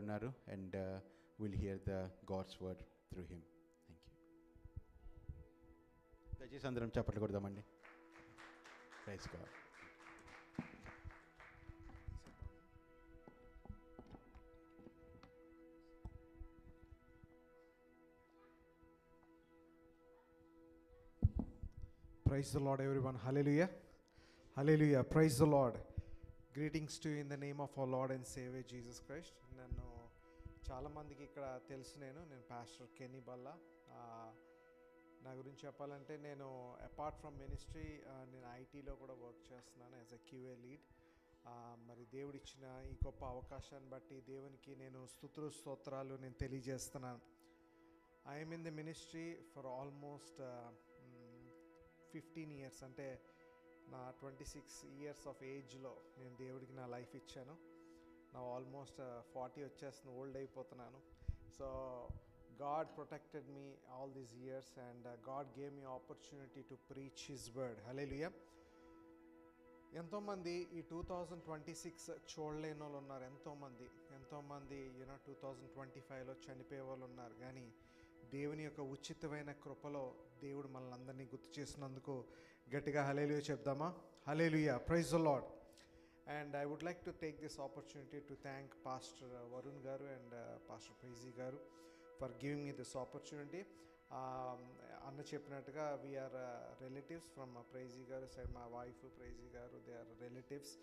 ఉన్నారు and will hear the God's word through him. Thank you. దయచేసి అందరం చప్పట్లు కొడదామండి. Praise God. Praise the Lord, everyone. Hallelujah. Hallelujah. Praise the Lord. Greetings to you in the name of our Lord and Savior Jesus Christ. నన్ను చాలామందికి ఇక్కడ తెలుసు. నేను pastor కెనీ Balla. నా గురించి చెప్పాలంటే నేను అపార్ట్ ఫ్రమ్ మినిస్ట్రీ నేను ఐటీలో కూడా వర్క్ చేస్తున్నాను యాజ్ ఎ క్యూఏ లీడ్. మరి దేవుడిచ్చిన ఈ గొప్ప అవకాశాన్ని బట్టి దేవునికి నేను స్తోత్రాలు నేను తెలియజేస్తున్నాను. I'm in the ministry for almost 15 years, అంటే నా 26 years ఆఫ్ ఏజ్లో నేను దేవుడికి నా లైఫ్ ఇచ్చాను. నా ఆల్మోస్ట్ 40 వచ్చేస్తుంది, ఓల్డ్ అయిపోతున్నాను. So God protected me all these years and God gave me opportunity to preach his word. Hallelujah. ఎంతోమంది ఈ 2026 చూడలేని వాళ్ళు ఉన్నారు. ఎంతోమంది 2025లో చనిపోయే వాళ్ళు ఉన్నారు. కానీ దేవుని యొక్క ఉచితమైన కృపలో దేవుడు మనల్ని అందరినీ గుర్తు చేసినందుకు గట్టిగా హల్లెలూయా చెప్దామా? Hallelujah. Praise the Lord. And I would like to take this opportunity to thank pastor Varun గారు అండ్ పాస్టర్ ప్రైజీ గారు for giving me this opportunity. అన్న చెప్పినట్టుగా వీఆర్ రిలేటివ్స్ ఫ్రమ్ ప్రైజీ గారు సైడ్. మా వైఫ్ ప్రైజీ గారు, they are relatives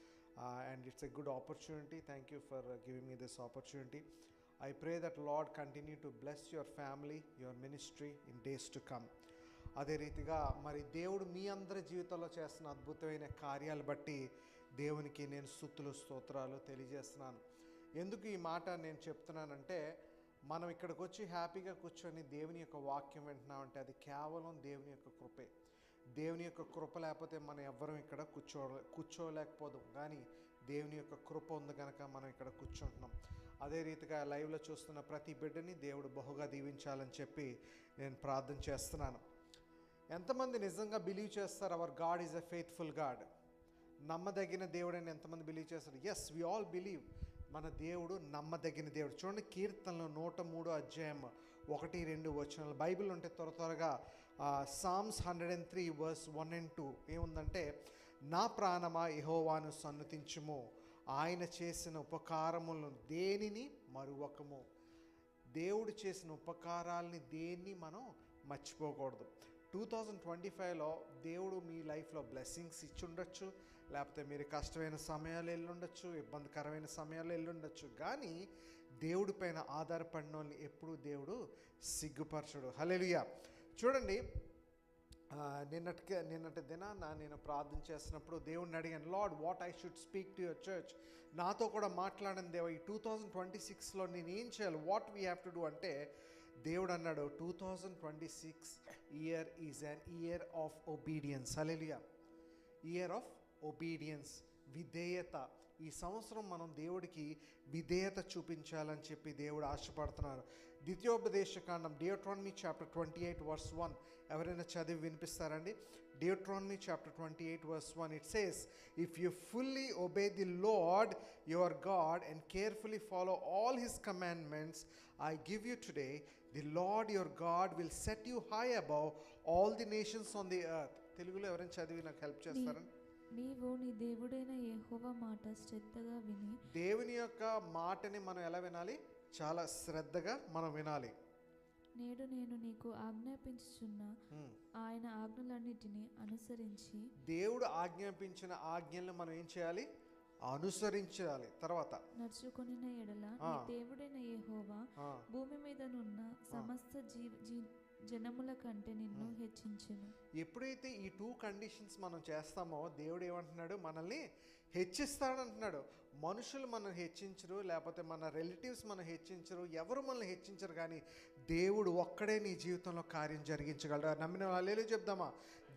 and it's a good opportunity. Thank you for giving me this opportunity. I pray that Lord continue to bless your family, your ministry in days to come. అదే రీతిగా మరి దేవుడు మీ అందరి జీవితంలో చేస్తున్న అద్భుతమైన కార్యాలు బట్టి దేవునికి నేను స్తోత్రాలు తెలియజేస్తున్నాను. ఎందుకు ఈ మాట నేను చెప్తున్నానంటే, మనం ఇక్కడికి వచ్చి హ్యాపీగా కూర్చొని దేవుని యొక్క వాక్యం వింటున్నామంటే అది కేవలం దేవుని యొక్క కృపే. దేవుని యొక్క కృప లేకపోతే మనం ఎవ్వరం ఇక్కడ కూర్చోలేకపోదాం. కానీ దేవుని యొక్క కృప ఉంది కనుక మనం ఇక్కడ కూర్చుంటున్నాం. అదే రీతిగా లైవ్లో చూస్తున్న ప్రతి బిడ్డని దేవుడు బహుగా దీవించాలని చెప్పి నేను ప్రార్థన చేస్తున్నాను. ఎంతమంది నిజంగా బిలీవ్ చేస్తారు hour God is a faithful God? నమ్మదగిన దేవుడు అని ఎంతమంది బిలీవ్ చేస్తారు? ఎస్, వి ఆల్ బిలీవ్ మన దేవుడు నమ్మదగిన దేవుడు. చూడండి, కీర్తనలు 103 1-2 వచనాలు బైబిల్ ఉంటే త్వరగా సామ్స్ 103 verse 1 and 2 ఏముందంటే, నా ప్రాణమా యెహోవాను సన్నుతించుము, ఆయన చేసిన ఉపకారములను దేనిని మరువకము. దేవుడు చేసిన ఉపకారాలని దేన్ని మనం మర్చిపోకూడదు. 2025లో దేవుడు మీ లైఫ్లో బ్లెస్సింగ్స్ ఇచ్చి ఉండొచ్చు, లేకపోతే మీరు కష్టమైన సమయాలు వెళ్ళుండొచ్చు, ఇబ్బందికరమైన సమయాలు వెళ్ళుండొచ్చు. కానీ దేవుడి పైన ఆధారపడిన వాళ్ళని ఎప్పుడూ దేవుడు సిగ్గుపరచడు. హల్లెలూయా. చూడండి, నిన్నటి దినాన నేను ప్రార్థన చేస్తున్నప్పుడు దేవుడిని అడిగాను, lord what I should speak to your church. నాతో కూడా మాట్లాడండి దేవా, ఈ 2026లో నేను ఏం చేయాలి, what we have to do అంటే దేవుడు అన్నాడు, 2026 year is an year of obedience. Hallelujah. Year of obedience, విధేయత. ఈ సంవత్సరం మనం దేవుడికి విధేయత చూపించాలని చెప్పి దేవుడు ఆశపడుతున్నారు. ద్వితీయోపదేశకాండం డియోట్రానమీ చాప్టర్ 28 verse 1 ఎవరైనా చదివి వినిపిస్తారండి? Deuteronomy chapter 28 verse 1 it says, if you fully obey the Lord your God and carefully follow all his commandments I give you today, the Lord your God will set you high above all the nations on the earth. తెలుగులో ఎవరైనా చదివి నాకు help చేస్తారండి? నీవు నీ దేవుడైన యెహోవా మాట శ్రద్ధగా విని. దేవుని యొక్క మాటని మనం ఎలా వినాలి? చాలా శ్రద్ధగా మనం వినాలి. నేడు నేను నీకు ఆజ్ఞాపించుచున్న ఆయన ఆజ్ఞలన్నిటినీ అనుసరించి. దేవుడు ఆజ్ఞాపించిన ఆజ్ఞలను మనం ఏం చేయాలి? అనుసరించాలి. తర్వాత నడుచుకొనిన ఎడల నీ దేవుడైన యెహోవా భూమి మీదనున్న సమస్త జనముల కంటే నిన్ను హెచ్చించెను. ఎప్పుడైతే ఈ 2 కండిషన్స్ మనం చేస్తామో దేవుడు ఏమంటున్నాడు? మనల్ని హెచ్చిస్తాడంటున్నాడు. మనుషులు మనం హెచ్చించరు, లేకపోతే మన రిలేటివ్స్ మనం హెచ్చించరు, ఎవరు మనల్ని హెచ్చించరు. కానీ దేవుడు ఒక్కడే నీ జీవితంలో కార్యం జరిగించగలడు. నమ్మిన వాళ్ళే చెప్దామా?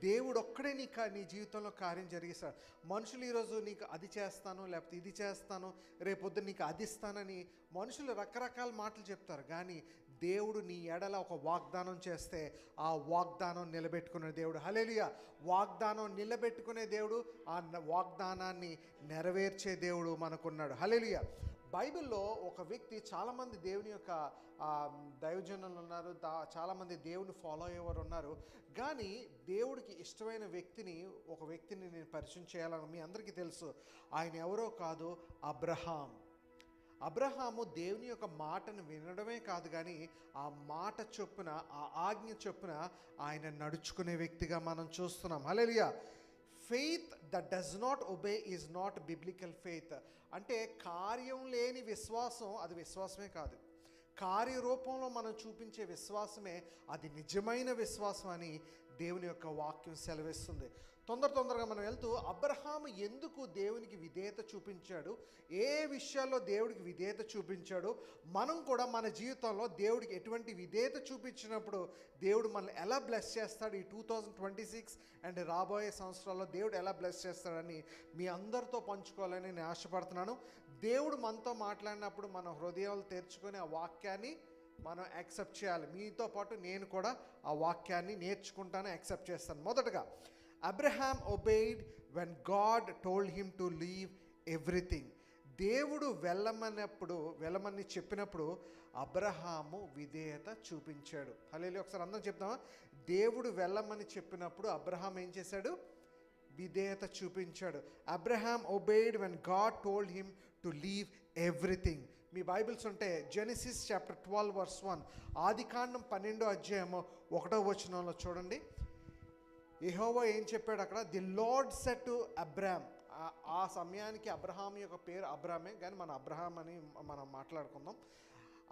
దేవుడు ఒక్కడే నీ జీవితంలో కార్యం జరిగిస్తాడు. మనుషులు ఈరోజు నీకు అది చేస్తాను, లేకపోతే ఇది చేస్తాను, రేపొద్దు నీకు అది ఇస్తానని మనుషులు రకరకాల మాటలు చెప్తారు. కానీ దేవుడు నీ ఎడల ఒక వాగ్దానం చేస్తే ఆ వాగ్దానం నిలబెట్టుకునే దేవుడు. హల్లెలూయా. వాగ్దానం నిలబెట్టుకునే దేవుడు, ఆ వాగ్దానాన్ని నెరవేర్చే దేవుడు మనకున్నాడు. హల్లెలూయా. బైబిల్లో ఒక వ్యక్తి, చాలామంది దేవుని యొక్క దైవజనులు ఉన్నారు, చాలామంది దేవుని ఫాలో అయ్యేవారు ఉన్నారు. కానీ దేవుడికి ఇష్టమైన ఒక వ్యక్తిని నేను పరిచయం చేయాలని మీ అందరికీ తెలుసు. ఆయన ఎవరో కాదు, అబ్రహాం. అబ్రహాము దేవుని యొక్క మాటను వినడమే కాదు, కానీ ఆ మాట చొప్పున, ఆ ఆజ్ఞ చొప్పున ఆయన నడుచుకునే వ్యక్తిగా మనం చూస్తున్నాం. Hallelujah. Faith that does not obey is not biblical faith. అంటే కార్యం లేని విశ్వాసం అది విశ్వాసమే కాదు. కార్యరూపంలో మనం చూపించే విశ్వాసమే అది నిజమైన విశ్వాసం అని దేవుని యొక్క వాక్యం సెలవిస్తుంది. తొందరగా మనం వెళ్తూ, అబ్రహాము ఎందుకు దేవునికి విధేయత చూపించాడు, ఏ విషయాల్లో దేవుడికి విధేయత చూపించాడు, మనం కూడా మన జీవితంలో దేవుడికి ఎటువంటి విధేయత చూపించినప్పుడు దేవుడు మనల్ని ఎలా బ్లెస్ చేస్తాడు, ఈ 2026 అండ్ రాబోయే సంవత్సరాల్లో దేవుడు ఎలా బ్లెస్ చేస్తాడని మీ అందరితో పంచుకోవాలని నేను ఆశపడుతున్నాను. దేవుడు మనతో మాట్లాడినప్పుడు మన హృదయాలు తెరుచుకొని ఆ వాక్యాన్ని మనం యాక్సెప్ట్ చేయాలి. మీతో పాటు నేను కూడా ఆ వాక్యాన్ని నేర్చుకుంటాను, యాక్సెప్ట్ చేస్తాను. మొదటగా, Abraham obeyed when God told him to leave everything. దేవుడు వెళ్ళమని చెప్పినప్పుడు అబ్రహాము విధేయత చూపించాడు. హల్లెలూయా. ఒకసారి అందరం చెప్తామా? దేవుడు వెళ్ళమని చెప్పినప్పుడు అబ్రహాం ఏం చేశాడు? విధేయత చూపించాడు. Abraham obeyed when God told him to leave everything. మీ బైబిల్స్ ఉంటే జెనసిస్ చాప్టర్ 12 verse 1, ఆదికాండం 12వ అధ్యాయము 1వ వచనంలో చూడండి. యెహోవా ఏం చెప్పాడు అక్కడ? The lord said to Abram. ఆ సమయానికి అబ్రహాం యొక్క పేరు అబ్రామే, కానీ మన అబ్రహాం అని మనం మాట్లాడుకుందాం.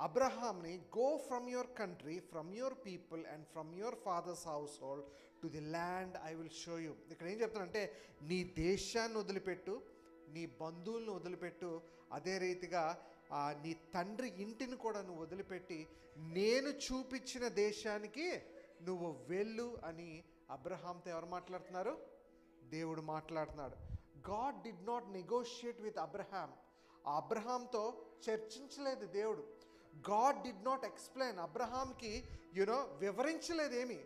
అబ్రహాంని, go from your country, from your people and from your father's house hold to the land I will show you. ఇక్కడ ఏం చెప్తానంటే, నీ దేశాన్ని వదిలిపెట్టు, నీ బంధువులను వదిలిపెట్టు, అదే రీతిగా నీ తండ్రి ఇంటిని కూడా నువ్వు వదిలిపెట్టి నేను చూపించిన దేశానికి నువ్వు వెళ్ళు అని అబ్రహాంతో ఎవరు మాట్లాడుతున్నారు? దేవుడు మాట్లాడుతున్నాడు. God did not negotiate with Abraham. ఆ అబ్రహాంతో చర్చించలేదు దేవుడు. గాడ్ డిడ్ నాట్ ఎక్స్ప్లెయిన్, అబ్రహాంకి వివరించలేదేమి.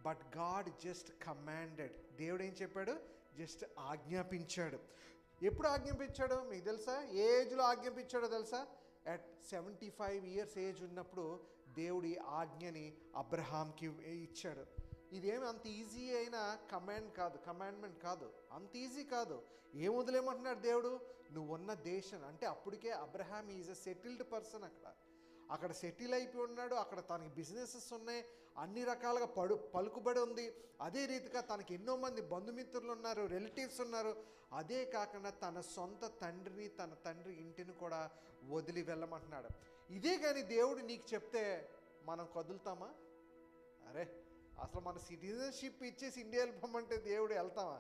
But God just commanded. దేవుడు ఏం చెప్పాడు? జస్ట్ ఆజ్ఞాపించాడు. ఎప్పుడు ఆజ్ఞాపించాడు మీకు తెలుసా? ఏ ఏజ్లో ఆజ్ఞాపించాడో తెలుసా? అట్ 75 years ఏజ్ ఉన్నప్పుడు దేవుడి ఆజ్ఞని అబ్రహాంకి ఇచ్చాడు. ఇదేమి అంత ఈజీ అయిన కమాండ్మెంట్ కాదు, అంత ఈజీ కాదు. ఏం వదిలేమంటున్నాడు దేవుడు? నువ్వు ఉన్న దేశం అంటే, అప్పటికే Abraham is a settled person. అక్కడ సెటిల్ అయిపోయి ఉన్నాడు. అక్కడ తనకి బిజినెసెస్ ఉన్నాయి, అన్ని రకాలుగా పలుకుబడి ఉంది. అదే రీతిగా తనకి ఎన్నో మంది బంధుమిత్రులు ఉన్నారు, రిలేటివ్స్ ఉన్నారు. అదే కాకుండా తన సొంత తండ్రిని, తన తండ్రి ఇంటిని కూడా వదిలి వెళ్ళమంటున్నాడు. ఇదే కానీ దేవుడు నీకు చెప్తే మనం కదులుతామా? అరే, అసలు మన సిటిజన్షిప్ ఇచ్చేసి ఇండియా వెళ్ళిపోమంటే దేవుడు వెళ్తామా?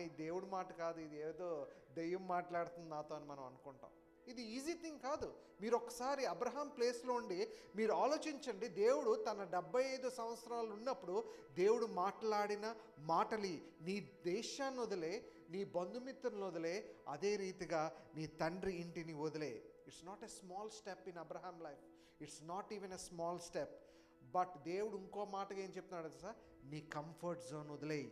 ఈ దేవుడి మాట కాదు, ఇది ఏదో దెయ్యం మాట్లాడుతుంది నాతో అని మనం అనుకుంటాం. ఇది ఈజీ థింగ్ కాదు. మీరు ఒకసారి అబ్రహాం ప్లేస్లో ఉండి మీరు ఆలోచించండి. దేవుడు తన 75 సంవత్సరాలు ఉన్నప్పుడు దేవుడు మాట్లాడిన మాటలి, నీ దేశాన్ని వదిలే, నీ బంధుమిత్రులను వదిలే, అదే రీతిగా నీ తండ్రి ఇంటిని వదిలే. It's not a small step in Abraham life. It's not even a small step. But దేవుడు ఇంకో మాటగా ఏం చెప్తున్నాడు తెలుసా? నీ కంఫర్ట్ జోన్ వదిలేయి.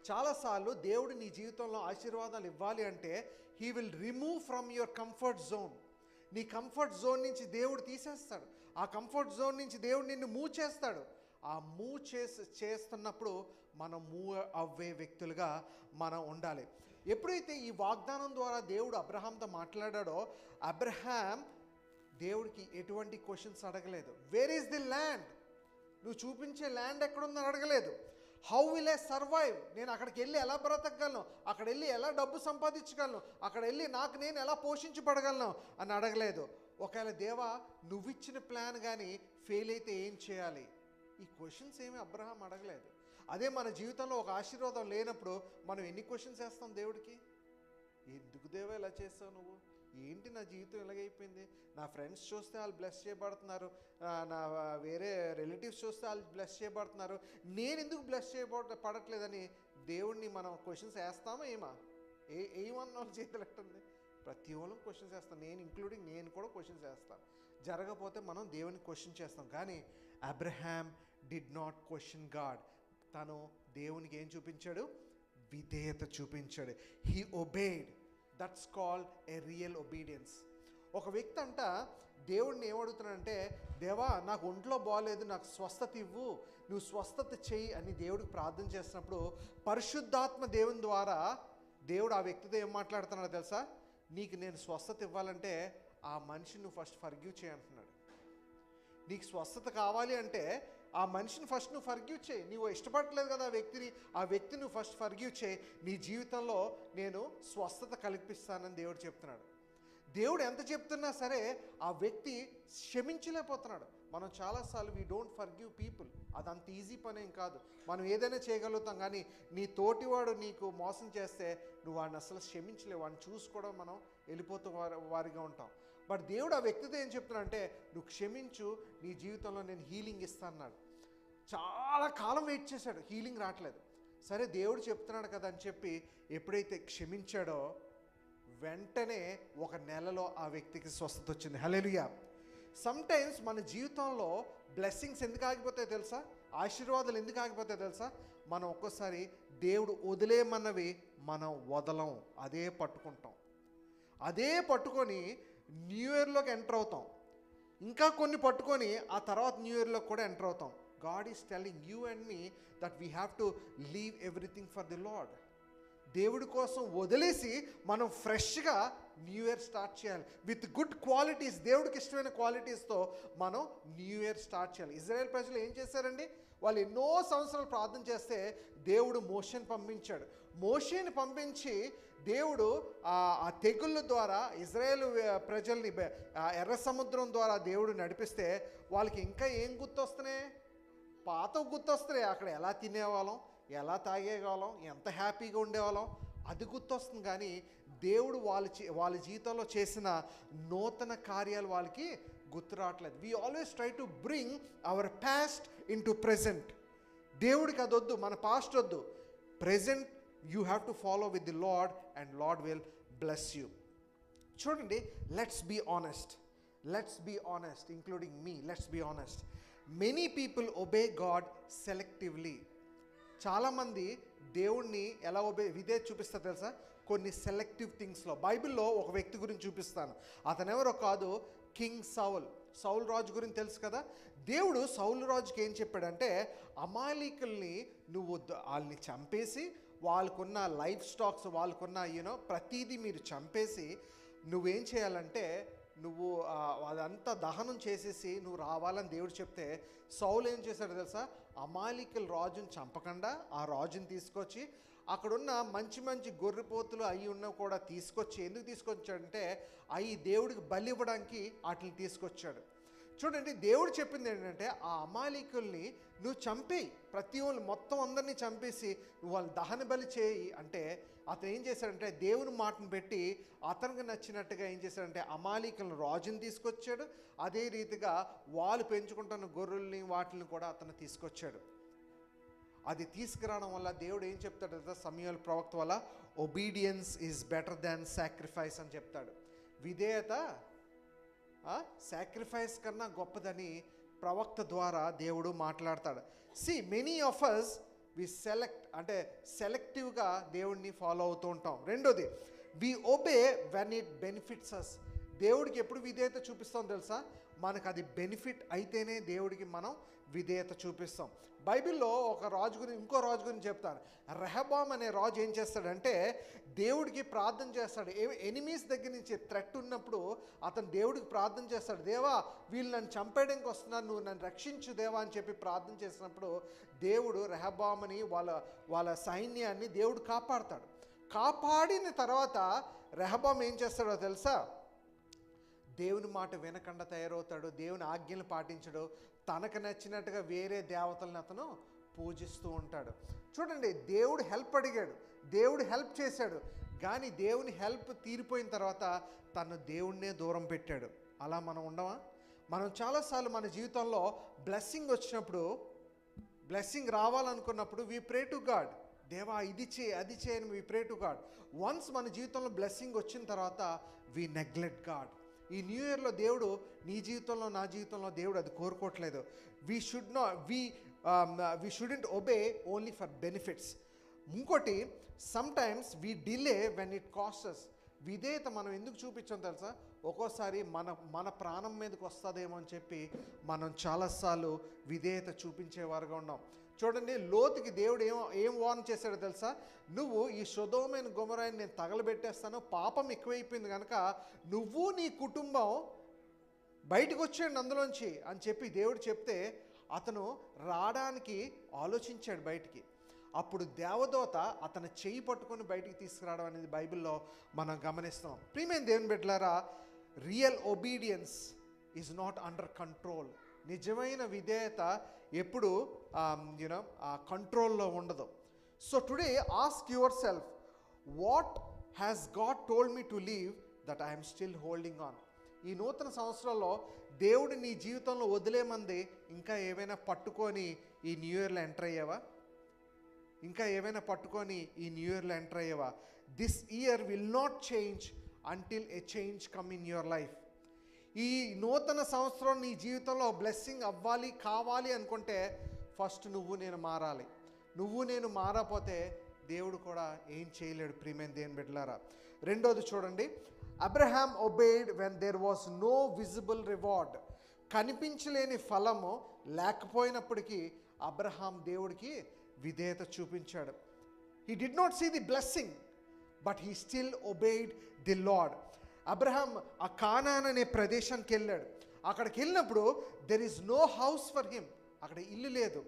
చాలాసార్లు దేవుడు నీ జీవితంలో ఆశీర్వాదాలు ఇవ్వాలి అంటే he will remove from your comfort zone. నీ కంఫర్ట్ జోన్ నుంచి దేవుడు తీసేస్తాడు. ఆ కంఫర్ట్ జోన్ నుంచి దేవుడు నిన్ను మూవ్ చేస్తాడు. ఆ మూవ్ చేస్తున్నప్పుడు మనం మూవ్ అవ్వే వ్యక్తులుగా మనం ఉండాలి. ఎప్పుడైతే ఈ వాగ్దానం ద్వారా దేవుడు అబ్రహాంతో మాట్లాడాడో, అబ్రహాం దేవుడికి ఎటువంటి క్వశ్చన్స్ అడగలేదు. Where is the land? నువ్వు చూపించే ల్యాండ్ ఎక్కడుందని అడగలేదు. How will I survive? నేను అక్కడికి వెళ్ళి ఎలా బ్రతకగలను, అక్కడ వెళ్ళి ఎలా డబ్బు సంపాదించగలను, అక్కడ వెళ్ళి నాకు నేను ఎలా పోషించబడగలను అని అడగలేదు. ఒకవేళ దేవా నువ్వు ఇచ్చిన ప్లాన్ కానీ ఫెయిల్ అయితే ఏం చేయాలి? ఈ క్వశ్చన్స్ ఏమీ అబ్రహాం అడగలేదు. అదే మన జీవితంలో ఒక ఆశీర్వాదం లేనప్పుడు మనం ఎన్ని క్వశ్చన్స్ వేస్తాం దేవుడికి? ఎందుకు దేవా ఇలా చేస్తావు నువ్వు? ఏంటి నా జీవితం ఇలాగైపోయింది? నా ఫ్రెండ్స్ చూస్తే వాళ్ళు బ్లెస్ చేయబడుతున్నారు, నా వేరే రిలేటివ్స్ చూస్తే వాళ్ళు బ్లెస్ చేయబడుతున్నారు, నేను ఎందుకు బ్లెస్ పడట్లేదని దేవుడిని మనం క్వశ్చన్స్ వేస్తామా? ఏమన్నా వాళ్ళు చేతులెట్టుంది? ప్రతి ఒళ్ళు క్వశ్చన్స్ వేస్తాం, నేను కూడా క్వశ్చన్స్ వేస్తాను. జరగకపోతే మనం దేవుని క్వశ్చన్ చేస్తాం. కానీ Abraham did not question God. తను దేవునికి ఏం చూపించాడు? విధేయత చూపించాడు. He obeyed. That's called a real obedience. ఒక వ్యక్తి అంట దేవుడిని ఏమడుగుతున్నాడంటే, దేవా నాకు ఒంట్లో బాగలేదు, నాకు స్వస్థత ఇవ్వు, నువ్వు స్వస్థత చెయ్యి అని దేవుడికి ప్రార్థన చేసినప్పుడు పరిశుద్ధాత్మ దేవుని ద్వారా దేవుడు ఆ వ్యక్తితో ఏం మాట్లాడుతున్నాడో తెలుసా? నీకు నేను స్వస్థత ఇవ్వాలంటే ఆ మనిషిని నువ్వు ఫస్ట్ ఫర్గివ్ చేయి అంటున్నాడు. నీకు స్వస్థత కావాలి అంటే ఆ మనిషిని ఫస్ట్ నువ్వు ఫర్గివ్ చేయి. నువ్వు ఇష్టపడలేదు కదా ఆ వ్యక్తిని నువ్వు ఫస్ట్ ఫర్గివ్ చేయి, నీ జీవితంలో నేను స్వస్థత కల్పిస్తానని దేవుడు చెప్తున్నాడు. దేవుడు ఎంత చెప్తున్నా సరే ఆ వ్యక్తి క్షమించలేకపోతున్నాడు. మనం చాలాసార్లు వీ డోంట్ ఫర్గివ్ పీపుల్. అది అంత ఈజీ పనేం కాదు. మనం ఏదైనా చేయగలుగుతాం, కానీ నీ తోటివాడు నీకు మోసం చేస్తే నువ్వు వాడిని అసలు క్షమించలేవు. వాడిని చూసి కూడా మనం వెళ్ళిపోతూ వారిగా ఉంటాం. బట్ దేవుడు ఆ వ్యక్తితో ఏం చెప్తున్నాడంటే, నువ్వు క్షమించు, నీ జీవితంలో నేను హీలింగ్ ఇస్తాను అన్నాడు. చాలా కాలం వెయిట్ చేశాడు, హీలింగ్ రావట్లేదు. సరే దేవుడు చెప్తున్నాడు కదా అని చెప్పి ఎప్పుడైతే క్షమించాడో వెంటనే 1 నెలలో ఆ వ్యక్తికి స్వస్థత వచ్చింది. హల్లెలూయా. సమ్టైమ్స్ మన జీవితంలో బ్లెస్సింగ్స్ ఎందుకు ఆగిపోతాయో తెలుసా? ఆశీర్వాదాలు ఎందుకు ఆగిపోతాయో తెలుసా? మనం ఒక్కోసారి దేవుడు వదిలేమన్నవి మనం వదలం, అదే పట్టుకుంటాం. అదే పట్టుకొని న్యూ ఇయర్లోకి ఎంటర్ అవుతాం. ఇంకా కొన్ని పట్టుకొని ఆ తర్వాత న్యూ ఇయర్లోకి కూడా ఎంటర్ అవుతాం. God is telling you and me that we have to leave everything for the lord. దేవుడి కోసం వదిలేసి మనం ఫ్రెష్గా న్యూ ఇయర్ స్టార్ట్ చేయాలి విత్ గుడ్ క్వాలిటీస్. దేవుడికి ఇష్టమైన క్వాలిటీస్తో మనం న్యూ ఇయర్ స్టార్ట్ చేయాలి. ఇజ్రాయెల్ ప్రజలు ఏం చేశారండి? వాళ్ళు ఎన్నో సంవత్సరాలు ప్రార్థన చేస్తే దేవుడు మోషేని పంపించాడు. మోషేని పంపించి దేవుడు ఆ తెగుళ్ళ ద్వారా ఇజ్రాయేల్ ప్రజల్ని ఎర్ర సముద్రం ద్వారా దేవుడు నడిపిస్తే వాళ్ళకి ఇంకా ఏం గుర్తొస్తున్నాయి? పాత గుర్తొస్తున్నాయి. అక్కడ ఎలా తినేవాళ్ళం, ఎలా తాగేవాళ్ళం, ఎంత హ్యాపీగా ఉండేవాళ్ళం, అది గుర్తొస్తుంది. కానీ దేవుడు వాళ్ళ జీవితంలో చేసిన నూతన కార్యాలు వాళ్ళకి గుర్తు రావట్లేదు. We always try to bring our past into present. దేవుడికి అది వద్దు, మన పాస్ట్ వద్దు. Present you have to follow with the Lord and Lord will bless you. చూడండి, let's be honest including me. Let's be honest. Many people obey God selectively. చాలామంది దేవుణ్ణి ఎలా విధేయత చూపిస్తారు తెలుసా? కొన్ని సెలెక్టివ్ థింగ్స్లో. బైబిల్లో ఒక వ్యక్తి గురించి చూపిస్తాను. అతనెవరో కాదు, కింగ్ సౌల్ రాజు గురించి తెలుసు కదా. దేవుడు సౌల్ రాజుకి ఏం చెప్పాడంటే, అమాలీకుల్ని నువ్వు వాళ్ళని చంపేసి వాళ్ళకున్న లైఫ్ స్టాక్స్, వాళ్ళకున్న ప్రతిదీ మీరు చంపేసి నువ్వేం చేయాలంటే నువ్వు అదంతా దహనం చేసేసి నువ్వు రావాలని దేవుడు చెప్తే సౌలు ఏం చేశాడు తెలుసా? అమాలీకుల రాజుని చంపకుండా ఆ రాజుని తీసుకొచ్చి అక్కడున్న మంచి మంచి గొర్రెపోతులు అవి ఉన్నవి కూడా తీసుకొచ్చి, ఎందుకు తీసుకొచ్చాడంటే అవి దేవుడికి బలి ఇవ్వడానికి వాటిని తీసుకొచ్చాడు. చూడండి, దేవుడు చెప్పింది ఏంటంటే ఆ అమాలీకుల్ని నువ్వు చంపేయి, ప్రతి వాళ్ళు మొత్తం అందరినీ చంపేసి నువ్వు వాళ్ళు దహన బలి చేయి అంటే అతను ఏం చేశాడంటే దేవుని మాటను పెట్టి అతనికి నచ్చినట్టుగా ఏం చేశాడంటే అమాలీకులను రాజుని తీసుకొచ్చాడు. అదే రీతిగా వాళ్ళు పెంచుకుంటున్న గొర్రెల్ని వాటిని కూడా అతను తీసుకొచ్చాడు. అది తీసుకురావడం వల్ల దేవుడు ఏం చెప్తాడు కదా, సమూయేలు ప్రవక్త వల్ల obedience is better than sacrifice అని చెప్తాడు. విధేయత సాక్రిఫైస్ కన్నా గొప్పదని ప్రవక్త ద్వారా దేవుడు మాట్లాడతాడు. మెనీ ఆఫ్ అస్ వి సెలెక్టివ్గా దేవుడిని ఫాలో అవుతూ ఉంటాం. రెండోది, we obey when it benefits us. దేవుడికి ఎప్పుడు విధేయత చూపిస్తాం తెలుసా? మనకు అది బెనిఫిట్ అయితేనే దేవుడికి మనం విధేయత చూపిస్తాం. బైబిల్లో ఇంకో రాజు గురించి చెప్తాను. రెహబాం అనే రాజు ఏం చేస్తాడంటే దేవుడికి ప్రార్థన చేస్తాడు. ఎనిమీస్ దగ్గర నుంచి థ్రెట్ ఉన్నప్పుడు అతను దేవుడికి ప్రార్థన చేస్తాడు, దేవా వీళ్ళు నన్ను చంపేయడానికి వస్తున్నారు, నువ్వు నన్ను రక్షించు దేవా అని చెప్పి ప్రార్థన చేసినప్పుడు దేవుడు రెహబాంని వాళ్ళ సైన్యాన్ని దేవుడు కాపాడతాడు. కాపాడిన తర్వాత రెహబాం ఏం చేస్తాడో తెలుసా? దేవుని మాట వినకుండా తయారవుతాడు, దేవుని ఆజ్ఞలు పాటించడు, తనకు నచ్చినట్టుగా వేరే దేవతలను అతను పూజిస్తూ ఉంటాడు. చూడండి, దేవుడు హెల్ప్ అడిగాడు, దేవుడు హెల్ప్ చేశాడు, కానీ దేవుని హెల్ప్ తీరిపోయిన తర్వాత తను దేవుణ్ణే దూరం పెట్టాడు. అలా మనం ఉండమా? మనం చాలాసార్లు మన జీవితంలో బ్లెస్సింగ్ వచ్చినప్పుడు, బ్లెస్సింగ్ రావాలనుకున్నప్పుడు వీ ప్రే టు గాడ్, దేవా ఇది చేయి అది చేయని we pray to God. Once మన జీవితంలో బ్లెస్సింగ్ వచ్చిన తర్వాత వీ నెగ్లెక్ట్ గాడ్. ఈ న్యూ ఇయర్లో దేవుడు నీ జీవితంలో నా జీవితంలో దేవుడు అది కోరుకోవట్లేదు. We shouldn't obey only for benefits. ఇంకోటి, sometimes we delay when it costs. విధేయత మనం ఎందుకు చూపించాం తెలుసా? ఒక్కోసారి మన ప్రాణం మీదకి వస్తుందేమో అని చెప్పి మనం చాలాసార్లు విధేయత చూపించేవారుగా ఉన్నాం. చూడండి, లోతుకి దేవుడు ఏం వార్న్ చేశాడో తెలుసా? నువ్వు ఈ సొదొమ గొమొర్రాని నేను తగలబెట్టేస్తాను, పాపం ఎక్కువైపోయింది కనుక నువ్వు నీ కుటుంబం బయటకు వచ్చేయండి అందులోంచి అని చెప్పి దేవుడు చెప్తే అతను రావడానికి ఆలోచించాడు బయటికి. అప్పుడు దేవదూత అతను చెయ్యి పట్టుకొని బయటికి తీసుకురావడం అనేది బైబిల్లో మనం గమనిస్తాం. ప్రియమైన దేవుని బిడ్డలారా, real obedience is not under control. నిజమైన విధేయత ఎప్పుడు కంట్రోల్లో ఉండదు. So today ask your self, what has God told me to leave that I'm still holding on. ఈ నూతన సంవత్సరంలో దేవుడు నీ జీవితంలో వదిలేమంది ఇంకా ఏమైనా పట్టుకొని ఈ న్యూ ఇయర్లో ఎంటర్ అయ్యావా? ఇంకా ఏమైనా పట్టుకొని ఈ న్యూ ఇయర్లో ఎంటర్ అయ్యావా? This year will not change until A change come in your life. ఈ నూతన సంవత్సరం నీ జీవితంలో బ్లెస్సింగ్ అవ్వాలి కావాలి అనుకుంటే ఫస్ట్ నువ్వు నేను మారాలి. నువ్వు నేను మారపోతే దేవుడు కూడా ఏం చేయలేడు. ప్రియమైన దేవుని బిడ్డలారా, రెండోది చూడండి, Abraham obeyed when there was no visible reward. కనిపించలేని ఫలము లేకపోయినప్పటికీ అబ్రహాం దేవుడికి విధేయత చూపించాడు. He did not see the blessing but he still obeyed the Lord. Abraham ఆ కానాన్ అనే ప్రదేశానికి వెళ్ళాడు. అక్కడికి వెళ్ళినప్పుడు there is no house for him, అక్కడ ఇల్లు లేదు.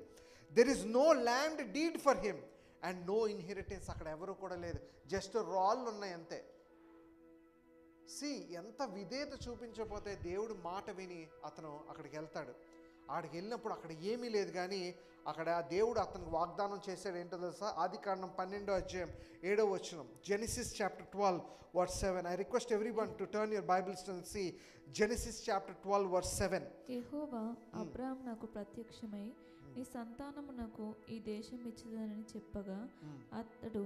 There is no land deed for him and no inheritance, అక్కడ ఎవరు కూడా లేదు, జస్ట్ రాళ్ళు ఉన్నాయి అంతే. ఎంత విధేయత చూపించకపోతే దేవుడు మాట విని అతను అక్కడికి వెళ్తాడు. అక్కడికి వెళ్ళినప్పుడు అక్కడ ఏమీ లేదు, కానీ అక్కడ దేవుడు అతనికి వాగ్దానం చేశాడు. ఏంటో తెలుసా? ఆదికాండం 12:7 Genesis chapter 12:7. I request everyone to turn your Bibles to see Genesis chapter 12:7. యెహోవా అబ్రాహాము నాకు ప్రత్యక్షమై నీ సంతానము నాకు ఈ దేశం ఇచ్చిదని చెప్పగా అతడు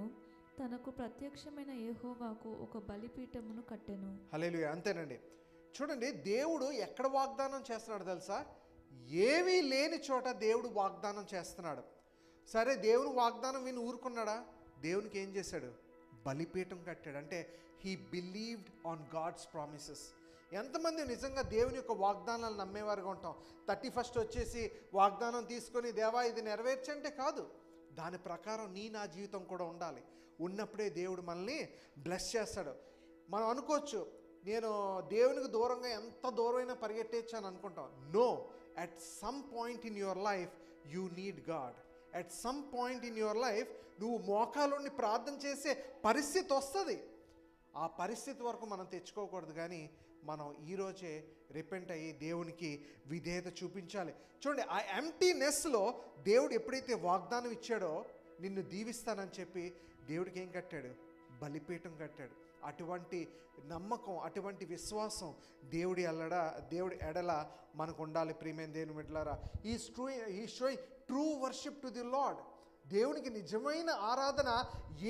తనకు ప్రత్యక్షమైన యెహోవాకు ఒక బలిపీఠమును కట్టెను. హల్లెలూయా. అంతేనండి. చూడండి, దేవుడు ఎక్కడ వాగ్దానం చేస్తున్నాడు తెలుసా? ఏమీ లేని చోట దేవుడు వాగ్దానం చేస్తున్నాడు. సరే, దేవుని వాగ్దానం విని ఊరుకున్నాడా? దేవునికి ఏం చేశాడు? బలిపీఠం కట్టాడు. అంటే he believed on God's promises. ఎంతమంది నిజంగా దేవుని యొక్క వాగ్దానాలు నమ్మేవారుగా ఉంటాం? 31st వచ్చేసి వాగ్దానం తీసుకొని దేవా ఇది నెరవేర్చంటే కాదు, దాని ప్రకారం నా జీవితం కూడా ఉండాలి. ఉన్నప్పుడే దేవుడు మనల్ని బ్లెస్ చేస్తాడు. మనం అనుకోవచ్చు, నేను దేవునికి దూరంగా ఎంత దూరమైనా పరిగెట్టేయచ్చు అనుకుంటాం. No, at some point in your life you need God. At some point in your life నువ్వు మోకాలుండి ప్రార్థన చేసే పరిస్థితి వస్తుంది. ఆ పరిస్థితి వరకు మనం తెచ్చుకోకూడదు, కానీ మనం ఈరోజే రిపెంట్ అయ్యి దేవునికి విధేయత చూపించాలి. చూడండి, ఆ ఎంప్టీనెస్లో దేవుడు ఎప్పుడైతే వాగ్దానం ఇచ్చాడో నిన్ను దీవిస్తానని చెప్పి దేవుడికి ఏం కట్టాడు? బలిపీఠం కట్టాడు. అటువంటి నమ్మకం, అటువంటి విశ్వాసం దేవుడి ఎడల మనకు ఉండాలి. ప్రియమైన దేవుని బిడ్డలారా, ఈ showing true worship to the Lord. దేవునికి నిజమైన ఆరాధన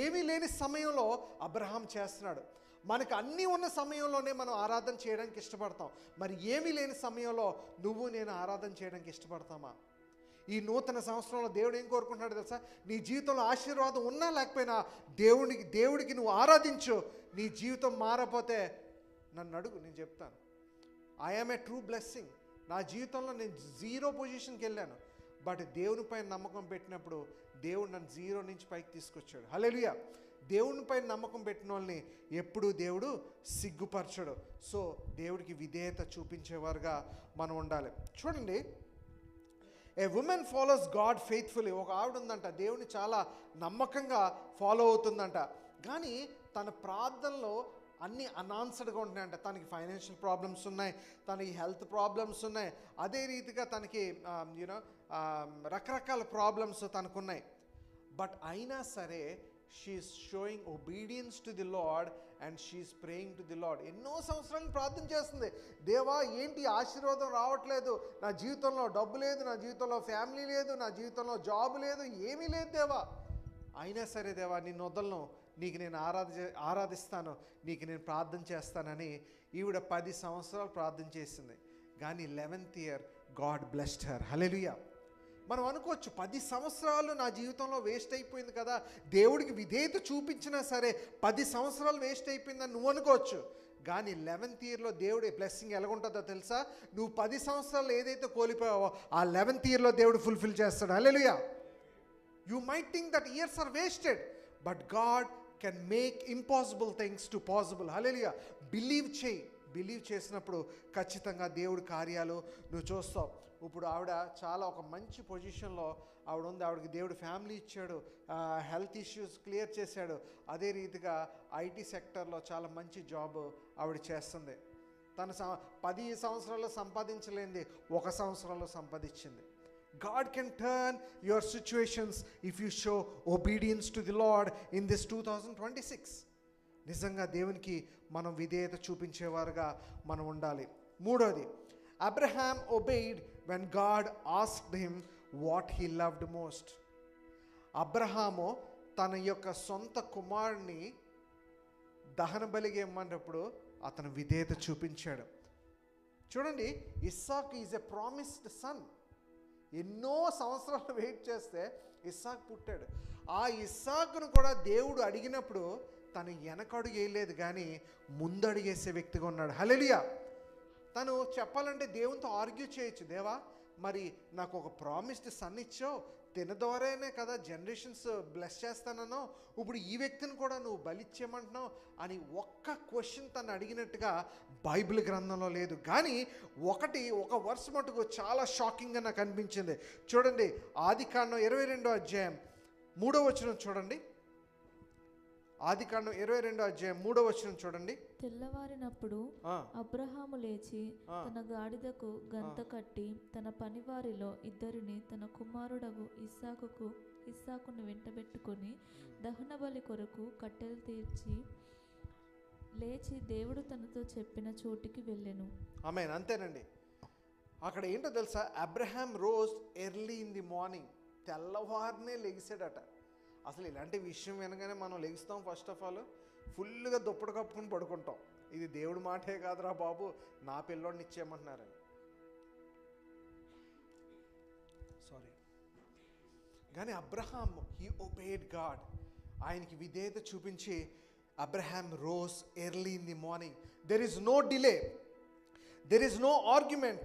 ఏమీ లేని సమయంలో అబ్రహాం చేస్తున్నాడు. మనకు అన్నీ ఉన్న సమయంలోనే మనం ఆరాధన చేయడానికి ఇష్టపడతాం. మరి ఏమీ లేని సమయంలో నువ్వు నేను ఆరాధన చేయడానికి ఇష్టపడతామా? ఈ నూతన సంవత్సరంలో దేవుడు ఏం కోరుకుంటున్నాడు తెలుసా? నీ జీవితంలో ఆశీర్వాదం ఉన్నా లేకపోయినా దేవుడికి నువ్వు ఆరాధించు. నీ జీవితం మారపోతే నన్ను అడుగు, నేను చెప్తాను. I am a true blessing. నా జీవితంలో నేను 0 పొజిషన్కి వెళ్ళాను, బట్ దేవునిపైన నమ్మకం పెట్టినప్పుడు దేవుడు నన్ను 0 నుంచి పైకి తీసుకొచ్చాడు. హల్లెలూయా. దేవునిపై నమ్మకం పెట్టిన వాళ్ళని ఎప్పుడూ దేవుడు సిగ్గుపరచడు. సో దేవుడికి విధేయత చూపించేవారుగా మనం ఉండాలి. చూడండి, ఏ ఉమెన్ ఫాలోస్ గాడ్ ఫెయిత్ఫుల్లీ. ఒక ఆవిడ ఉందంట, దేవుని చాలా నమ్మకంగా ఫాలో అవుతుందంట, కానీ తన ప్రార్థనలో అన్నీ అన్ఆన్సర్డ్గా ఉంటున్నాయంట. తనకి ఫైనాన్షియల్ ప్రాబ్లమ్స్ ఉన్నాయి, తనకి హెల్త్ ప్రాబ్లమ్స్ ఉన్నాయి, అదే రీతిగా తనకి రకరకాల ప్రాబ్లమ్స్ తనకున్నాయి. బట్ అయినా సరే she's showing obedience to the Lord and she's praying to the Lord. ఎన్నో సంవత్సరాలు ప్రార్థన చేస్తుంది. దేవా ఏంటి ఆశీర్వాదం రావట్లేదు, నా జీవితంలో డబ్బు లేదు, నా జీవితంలో ఫ్యామిలీ లేదు, నా జీవితంలో జాబ్ లేదు, ఏమీ లేదు దేవా. అయినా సరే దేవా నిన్ను వదలను, నీకు నేను ఆరాధిస్తాను, నీకు నేను ప్రార్థన చేస్తానని ఈవిడ 10 సంవత్సరాలు ప్రార్థన చేసింది. కానీ 11th year God blessed her. Hallelujah. మనం అనుకోవచ్చు 10 సంవత్సరాలు నా జీవితంలో వేస్ట్ అయిపోయింది కదా, దేవుడికి విధేయత చూపించినా సరే 10 సంవత్సరాలు వేస్ట్ అయిపోయిందని నువ్వు అనుకోవచ్చు. కానీ 11th ఇయర్లో దేవుడి బ్లెస్సింగ్ ఎలాగుంటుందో తెలుసా? నువ్వు 10 సంవత్సరాలు ఏదైతే కోల్పోయావో ఆ 11th ఇయర్లో దేవుడు ఫుల్ఫిల్ చేస్తాడు. Hallelujah. You might think that years are wasted, but God can make impossible things to possible. Hallelujah. Believe చేసినప్పుడు ఖచ్చితంగా దేవుడి కార్యాలు నువ్వు చూస్తావు. ఇప్పుడు ఆవిడ చాలా ఒక మంచి పొజిషన్లో ఆవిడ ఉంది. ఆవిడకి దేవుడు ఫ్యామిలీ ఇచ్చాడు, హెల్త్ ఇష్యూస్ క్లియర్ చేశాడు. అదే రీతిగా ఐటీ సెక్టర్లో చాలా మంచి జాబ్ ఆవిడ చేస్తుంది. తను 10 సంవత్సరాల్లో సంపాదించలేనిది 1 సంవత్సరంలో సంపాదించింది. God can turn your situations if you show obedience to the Lord in this 2026. నిజంగా దేవునికి మనం విధేయత చూపించేవారుగా మనం ఉండాలి. మూడోది, Abraham obeyed when God asked him what he loved most. Abraham తన యొక్క సొంత కుమారుని దహన బలిగా ఇమ్మన్నప్పుడు అతను విధేయత చూపించాడు. చూడండి, ఇస్సాకు ఈజ్ ఎ ప్రామిస్డ్ సన్. ఎన్నో సంవత్సరాలు వెయిట్ చేస్తే ఇస్సాకు పుట్టాడు. ఆ ఇస్సాకును కూడా దేవుడు అడిగినప్పుడు తను వెనకడుగు వేయలేదు, కానీ ముందడుగేసే వ్యక్తిగా ఉన్నాడు. హల్లెలూయా. తను చెప్పాలంటే దేవునితో ఆర్గ్యూ చేయొచ్చు. దేవా, మరి నాకు ఒక ప్రామిస్డ్ సన్ ఇచ్చావు, తిన ద్వారానే కదా జనరేషన్స్ బ్లెస్ చేస్తానన్నావు, ఇప్పుడు ఈ వ్యక్తిని కూడా నువ్వు బలిచ్చేయమంటున్నావు అని ఒక్క క్వశ్చన్ తను అడిగినట్టుగా బైబిల్ గ్రంథంలో లేదు. కానీ ఒక వర్స్ మటుకు చాలా షాకింగ్గా నాకు అనిపించింది. చూడండి, ఆదికాండం 22వ అధ్యాయం 3వ వచనం చూడండి. ఆదికాండం 22వ అధ్యాయం 3వ వచనం చూడండి. తెల్లవారినప్పుడు అబ్రహాము లేచి తన గాడిదకు గంత కట్టి తన పనివారిలో 2 తన కుమారుడగు ఇస్సాకును వెంటబెట్టుకొని దహన బలి కొరకు కట్టెలు తీర్చి లేచి దేవుడు తనతో చెప్పిన చోటికి వెళ్ళెను. ఆమేన్. అంతేనండి. అక్కడ ఏంటో తెలుసా? Abraham rose early in the morning. తెల్లవారినే లెగిసాడట. అసలు ఇలాంటి విషయం వినగానే మనం లెగిస్తాం. ఫస్ట్ ఆఫ్ ఆల్ ఫుల్గా దుప్పటి కప్పుకుని పడుకుంటాం. ఇది దేవుడి మాటే కాదురా బాబు, నా పిల్లోడిని ఇచ్చేయమంటున్నారని. సారీ. కానీ అబ్రహాం హీ ఒబేడ్ గాడ్. ఆయనకి విధేయత చూపించి Abraham rose early in the morning. There is no delay, there is no argument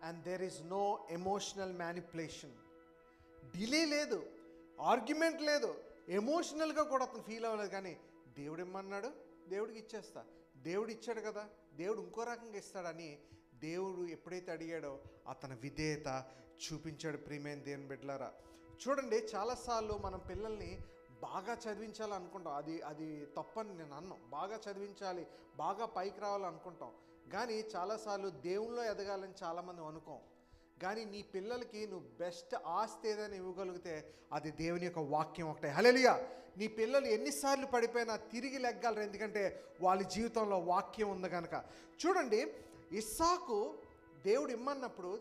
and there is no emotional manipulation. Delay లేదు, ఆర్గ్యుమెంట్ లేదు, ఎమోషనల్గా కూడా అతను ఫీల్ అవ్వలేదు. కానీ దేవుడు ఏమన్నాడు? దేవుడికి ఇచ్చేస్తా, దేవుడు ఇచ్చాడు కదా, దేవుడు ఇంకో రకంగా ఇస్తాడని దేవుడు ఎప్పుడైతే అడిగాడో అతని విధేయత చూపించాడు. ప్రియమైన దేవుని బిడ్డలారా, చూడండి, చాలాసార్లు మనం పిల్లల్ని బాగా చదివించాలనుకుంటాం. అది తప్పని నేను అన్నాను. బాగా చదివించాలి, బాగా పైకి రావాలనుకుంటాం. కానీ చాలాసార్లు దేవునిలో ఎదగాలని చాలామంది అనుకోం. కానీ నీ పిల్లలకి నువ్వు బెస్ట్ ఆస్తి ఏదైనా ఇవ్వగలిగితే అది దేవుని యొక్క వాక్యం ఒకటే. హల్లెలూయా. నీ పిల్లలు ఎన్నిసార్లు పడిపోయినా తిరిగి లెగ్గలరు, ఎందుకంటే వాళ్ళ జీవితంలో వాక్యం ఉంది కనుక. చూడండి, ఇస్సాకు దేవుడు ఇమ్మన్నప్పుడు,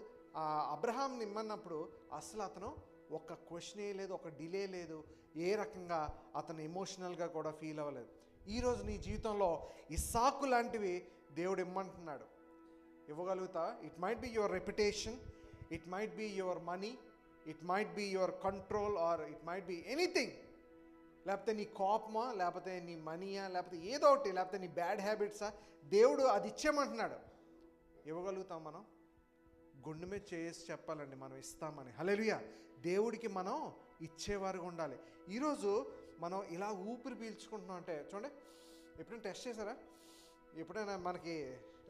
అబ్రహాంని ఇమ్మన్నప్పుడు అసలు అతను ఒక క్వశ్చనే లేదు, ఒక డిలే లేదు, ఏ రకంగా అతను ఎమోషనల్గా కూడా ఫీల్ అవ్వలేదు. ఈరోజు నీ జీవితంలో ఇస్సాకు లాంటివి దేవుడు ఇమ్మంటున్నాడు, ఇవ్వగలుగుతా. It might be your reputation, it might be your money, it might be your control, or it might be anything. లేకపోతే నీ కోపమా, లేకపోతే నీ మనీయా, లేకపోతే ఏదో ఒకటి, లేకపోతే నీ బ్యాడ్ హ్యాబిట్సా, దేవుడు అది ఇచ్చేయమంటున్నాడు. ఇవ్వగలుగుతాం మనం? గుండె మీద చేసి చెప్పాలండి మనం ఇస్తామని. హల్లెలూయా. దేవుడికి మనం ఇచ్చేవారుగా ఉండాలి. ఈరోజు మనం ఇలా ఊపిరి పీల్చుకుంటున్నాం అంటే, చూడండి, ఎప్పుడైనా టెస్ట్ చేశారా? ఎప్పుడైనా మనకి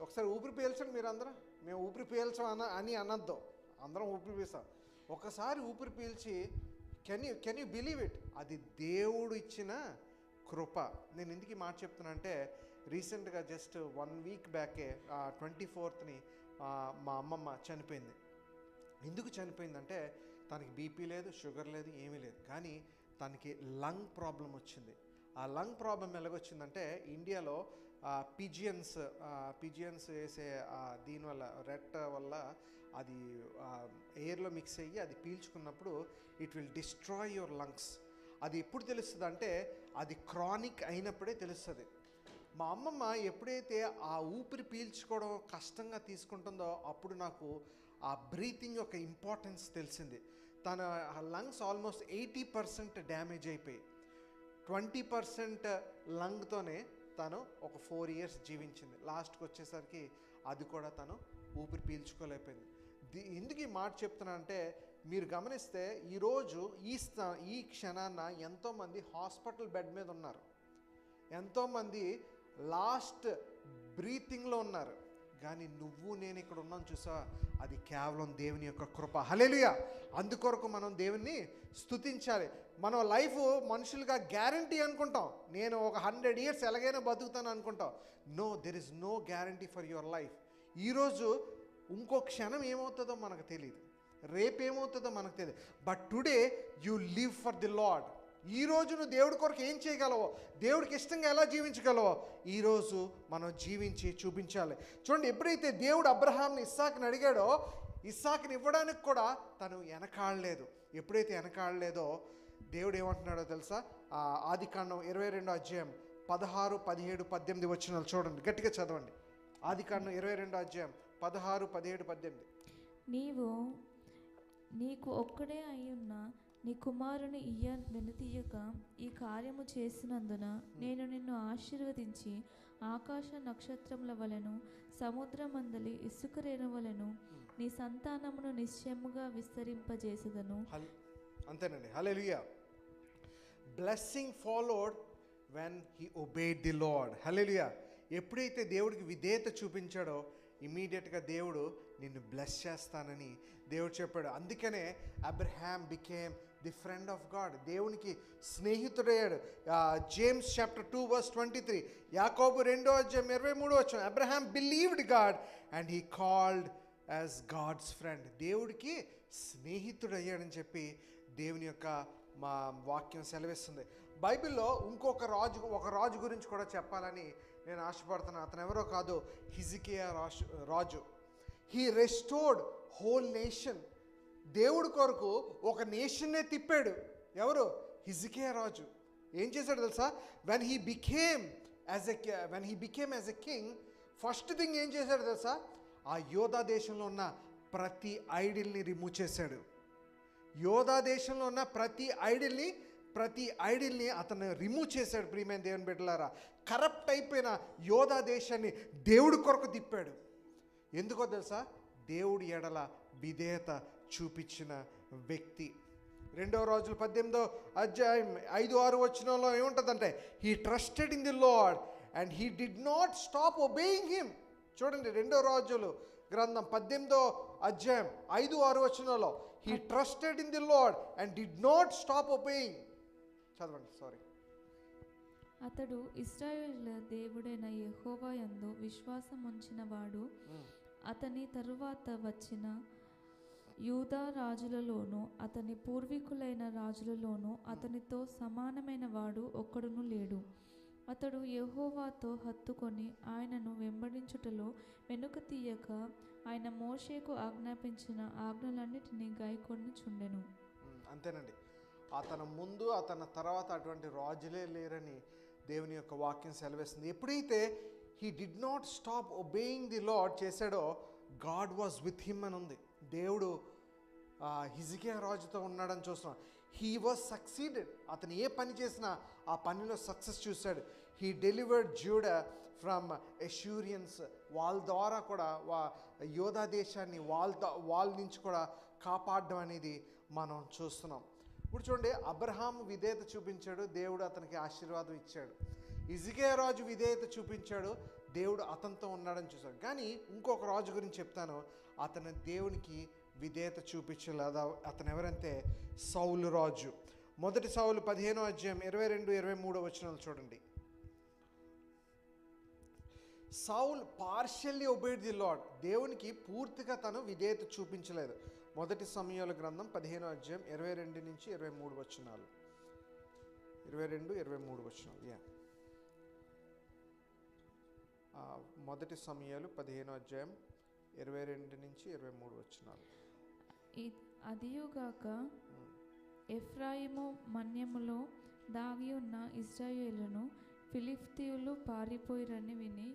ఒకసారి ఊపిరి పీల్చండి మీరు అందరూ. మేము ఊపిరి పీల్చాం అని అనద్దు, అందరం ఊపిరి పీల్చాం. ఒకసారి ఊపిరి పీల్చి కెన్ యూ బిలీవ్ ఇట్? అది దేవుడు ఇచ్చిన కృప. నేను ఎందుకు ఈ మాట చెప్తున్నా అంటే, రీసెంట్గా జస్ట్ 1 వీక్ బ్యాకే 24th మా అమ్మమ్మ చనిపోయింది. ఎందుకు చనిపోయిందంటే తనకి బీపీ లేదు, షుగర్ లేదు, ఏమీ లేదు, కానీ తనకి లంగ్ ప్రాబ్లం వచ్చింది. ఆ లంగ్ ప్రాబ్లం ఎలాగొచ్చిందంటే, ఇండియాలో పిజియన్స్ వేసే దీనివల్ల రెట్ వల్ల అది ఎయిర్లో మిక్స్ అయ్యి అది పీల్చుకున్నప్పుడు it will destroy your lungs. అది ఎప్పుడు తెలుస్తుంది అంటే అది క్రానిక్ అయినప్పుడే తెలుస్తుంది. మా అమ్మమ్మ ఎప్పుడైతే ఆ ఊపిరి పీల్చుకోవడం కష్టంగా తీసుకుంటుందో అప్పుడు నాకు ఆ బ్రీతింగ్ యొక్క ఇంపార్టెన్స్ తెలిసింది. తన లంగ్స్ ఆల్మోస్ట్ 80% డ్యామేజ్ అయిపోయి 20% లంగ్తోనే తను ఒక 4 years జీవించింది. లాస్ట్కి వచ్చేసరికి అది కూడా తను ఊపిరి పీల్చుకోలేకపోయింది. ఎందుకు ఈ మాట చెప్తున్నానంటే, మీరు గమనిస్తే ఈరోజు ఈ క్షణాన ఎంతోమంది హాస్పిటల్ బెడ్ మీద ఉన్నారు, ఎంతోమంది లాస్ట్ బ్రీతింగ్లో ఉన్నారు. కానీ నువ్వు నేను ఇక్కడ ఉన్నాను చూసావా, అది కేవలం దేవుని యొక్క కృప. హల్లెలూయా. అందుకొరకు మనం దేవుణ్ణి స్తుతించాలి. మనం లైఫ్ మనుషులుగా గ్యారంటీ అనుకుంటాం, నేను ఒక 100 years ఎలాగైనా బతుకుతాను అనుకుంటాం. No, there is no guarantee for your life. ఈరోజు ఇంకో క్షణం ఏమవుతుందో మనకు తెలియదు, రేపు ఏమవుతుందో మనకు తెలియదు. But today you live for the lord. ఈరోజు నువ్వు దేవుడి కొరకు ఏం చేయగలవో, దేవుడికి ఇష్టంగా ఎలా జీవించగలవో ఈరోజు మనం జీవించి చూపించాలి. చూడండి, ఎప్పుడైతే దేవుడు అబ్రహాంని ఇస్సాకుని అడిగాడో, ఇస్సాకుని ఇవ్వడానికి కూడా తను వెనకాడలేదు. ఎప్పుడైతే వెనకాడలేదో దేవుడు ఏమంటున్నాడో తెలుసా? ఆదికాండం 22వ అధ్యాయం 16, 17, 18 వచనాలు చూడండి, గట్టిగా చదవండి. ఆదికాండం 22వ అధ్యాయం 16, 17, 18. నీకు ఒక్కడే అయ్యున్న నీ కుమారుని వెనుతీయక ఈ కార్యము చేసినందున నేను నిన్ను ఆశీర్వదించి ఆకాశ నక్షత్రముల వలెను సముద్రమందలి ఇసుక రేణువలను నీ సంతానమును నిశ్చయముగా విస్తరింపజేసేదను. అంతేనండి. Hallelujah. Blessing followed when he obeyed the lord. Hallelujah. ఎప్పుడైతే దేవుడికి విధేయత చూపించాడో ఇమీడియట్గా దేవుడు నిన్ను బ్లెస్ చేస్తానని దేవుడు చెప్పాడు. అందుకనే Abraham became the friend of God, దేవునికి స్నేహితుడయ్యాడు. జేమ్స్ చాప్టర్ 2 verse 23, యాకోబు 2వ అధ్యాయం 23 వచనం, Abraham believed God and he called as God's friend. దేవుడికి స్నేహితుడయ్యాడని చెప్పి దేవుని యొక్క మా వాక్యం సెలవిస్తుంది. బైబిల్లో ఒక రాజు గురించి కూడా చెప్పాలని నేను ఆశపడుతున్నాను. అతను ఎవరో కాదు, హిజ్కియా రాజు. He restored whole nation. దేవుడి కొరకు ఒక నేషన్నే తిప్పాడు. ఎవరు? హిజ్కియా రాజు. ఏం చేశాడు తెలుసా? When he became as a king, first thing ఏం చేశాడు తెలుసా? ఆ యోధా దేశంలో ఉన్న ప్రతి ఐడిల్ని రిమూవ్ చేశాడు. యోధా దేశంలో ఉన్న ప్రతి ఐడిల్ని అతను రిమూవ్ చేశాడు. ప్రియమైన దేవుని బిడ్డలారా, కరప్ట్ అయిపోయిన యోధా దేశాన్ని దేవుడి కొరకు తిప్పాడు. ఎందుకో తెలుసా? దేవుడి ఎడల విధేయత చూపించిన వ్యక్తి. 2వ రాజులు 18వ అధ్యాయం 5-6 వచనంలో ఏముంటుందంటే, he trusted in the Lord and he did not stop obeying him. చూడండి, 2వ రాజులు గ్రంథం 18వ అధ్యాయం 5-6 వచనంలో, he trusted in the Lord and did not stop obeying. చదవండి, సారీ. అతడు ఇశ్రాయేలు దేవుడైన యెహోవా యందు విశ్వాసం ఉంచిన వాడు, అతని తరువాత వచ్చిన యూదా రాజులలోనూ అతని పూర్వీకులైన రాజులలోనూ అతనితో సమానమైన వాడు ఒక్కడును లేడు. అతడు యెహోవాతో హత్తుకొని ఆయనను వెంబడించుటలో వెనుక తీయక ఆయన మోషేకు ఆజ్ఞాపించిన ఆజ్ఞలన్నిటినీ గైకొనుచుండెను. అంతేనండి. అతని ముందు అతని తర్వాత అటువంటి రాజులే లేరని దేవుని యొక్క వాక్యం సెలవిస్తుంది. ఎప్పుడైతే he did not stop obeying the lord చేశాడో, గాడ్ వాజ్ విత్ హిమ్ అని ఉంది. దేవుడు హిజ్కియా రాజుతో ఉన్నాడని చూస్తున్నాం. He was succeeded. అతను ఏ పని చేసినా ఆ పనిలో సక్సెస్ చూశాడు. He delivered Judah from Assyrians. వాళ్ళ ద్వారా కూడా యోధా దేశాన్ని వాళ్ళ నుంచి కూడా కాపాడడం అనేది మనం చూస్తున్నాం. ఇప్పుడు చూడండి, అబ్రహాం విధేయత చూపించాడు, దేవుడు అతనికి ఆశీర్వాదం ఇచ్చాడు. హిజ్కియా రాజు విధేయత చూపించాడు, దేవుడు అతనితో ఉన్నాడని చూశాడు. కానీ ఇంకొక రాజు గురించి చెప్తాను, అతను దేవునికి విధేయత చూపించలేదు. అతను ఎవరంటే సౌలు రాజు. 1 సౌలు 15వ అధ్యాయం 22-23 వచనాలు చూడండి. Saul partially obeyed the Lord. దేవునికి పూర్తిగా తను విధేయత చూపించలేదు. 1 సమూయేలు గ్రంథం 15వ అధ్యాయం 22-23 వచనాలు. 22-23 వచనాలు. 1 సమూయేలు 15వ అధ్యాయం 22-23 వచనాలు. అదియుగాక ఎఫ్రాయిము మన్యములో దాగి ఉన్న ఇశ్రాయేలును ఫిలిష్తీయులు పారిపోయిరని విని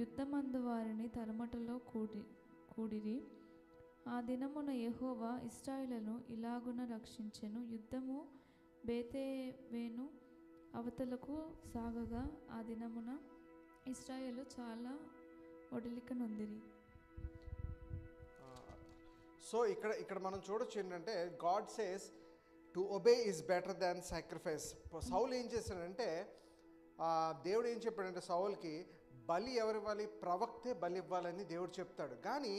యుద్ధమందు వారిని తరుమటలో కూడిరి. ఆ దినమున యెహోవా ఇశ్రాయేలును ఇలాగున రక్షించెను. యుద్ధము బేతేవేను అవతలకు సాగగా ఆ దినమున ఇశ్రాయేలు చాలా ఒడిలిక నొందిరి. సో ఇక్కడ మనం చూడొచ్చు ఏంటంటే God says to obey is better than sacrifice. సౌలు ఏం చేశాడంటే దేవుడు ఏం చెప్పాడంటే సౌలుకి బలి ఎవరివ్వాలి, ప్రవక్తే బలి ఇవ్వాలని దేవుడు చెప్తాడు. కానీ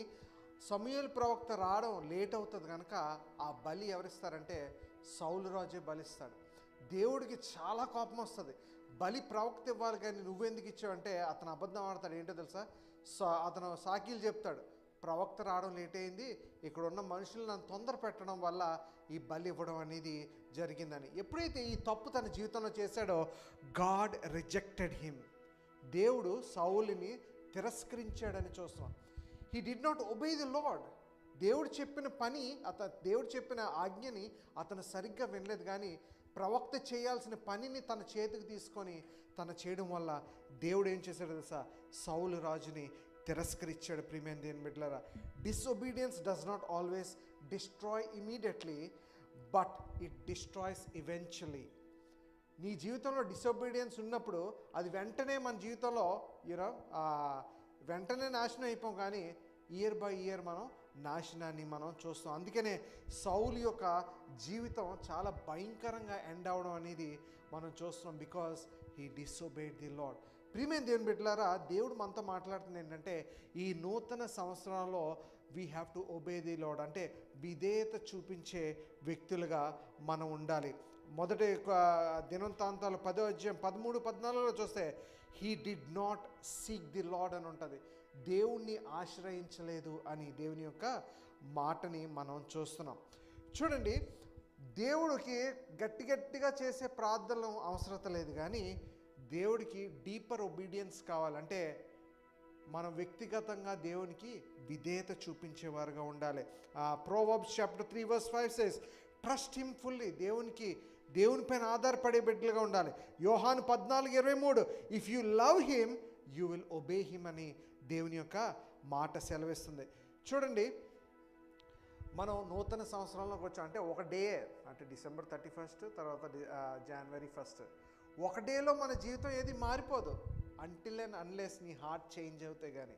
సమూయేలు ప్రవక్త రావడం లేట్ అవుతుంది కనుక ఆ బలి ఎవరిస్తారంటే సౌలు రాజే బలిస్తాడు. దేవుడికి చాలా కోపం వస్తుంది, బలి ప్రవక్త ఇవ్వాలి కానీ నువ్వెందుకు ఇచ్చావంటే అతను అబద్ధం ఆడతాడు. ఏంటో తెలుసా, అతను సాకీలు చెప్తాడు, ప్రవక్త రావడం లేట్ అయింది, ఇక్కడ ఉన్న మనుషులు నన్ను తొందర పెట్టడం వల్ల ఈ బలి ఇవ్వడం అనేది జరిగిందని. ఎప్పుడైతే ఈ తప్పు తన జీవితంలో చేశాడో గాడ్ రిజెక్టెడ్ హిమ్. దేవుడు సౌలుని తిరస్కరించాడని చూస్తున్నాం. He did not obey the lord. దేవుడు చెప్పిన పని దేవుడు చెప్పిన ఆజ్ఞని అతను సరిగ్గా వినలేదు. కానీ ప్రవక్త చేయాల్సిన పనిని తన చేతికి తీసుకొని తను చేయడం వల్ల దేవుడు ఏం చేశాడు తెలుసా, సౌలు రాజుని తిరస్కరించాడు. ప్రియమైన దేవుని బిడ్డలారా, disobedience does not always destroy immediately, but it destroys eventually. నీ జీవితంలో డిసొబీడియన్స్ ఉన్నప్పుడు అది వెంటనే మన జీవితంలో వెంటనే నాశనం అయిపోం, కానీ ఇయర్ బై ఇయర్ మనం నాశనాన్ని మనం చూస్తాం. అందుకనే సౌలు యొక్క జీవితం చాలా భయంకరంగా ఎండ్ అవడం అనేది మనం చూస్తున్నాం, బికాస్ హీ డిసొబేడ్ ది లార్డ్. ప్రియమైన దేవుని బిడ్డలారా, దేవుడు మనతో మాట్లాడుతుంది ఏంటంటే ఈ నూతన సంవత్సరంలో we have to obey the lord. అంటే విధేయత చూపించే వ్యక్తులుగా మనం ఉండాలి. మొదటి దినవృత్తాంతాలు 10వ అధ్యాయం 13-14 చూస్తే he did not seek the lord అని ఉంటుంది. దేవుణ్ణి ఆశ్రయించలేదు అని దేవుని యొక్క మాటని మనం చూస్తున్నాం. చూడండి, దేవుడికి గట్టిగా చేసే ప్రార్థనలు అవసరం లేదు, కానీ దేవుడికి డీపర్ ఒబీడియన్స్ కావాలంటే మనం వ్యక్తిగతంగా దేవునికి విధేయత చూపించేవారుగా ఉండాలి. Proverbs chapter 3:5 says trust him fully. దేవునిపైన ఆధారపడే బిడ్డలుగా ఉండాలి. యోహాను 14:23 if you love him you will obey him అని దేవుని యొక్క మాట సెలవిస్తుంది. చూడండి, మనం నూతన సంవత్సరంలోకి వచ్చాం అంటే ఒక డే, అంటే December 31 తర్వాత January 1, ఒక డేలో మన జీవితం ఏది మారిపోదు అంటిల్ అండ్ అన్లెస్ నీ హార్ట్ చేంజ్ అవుతాయి. కానీ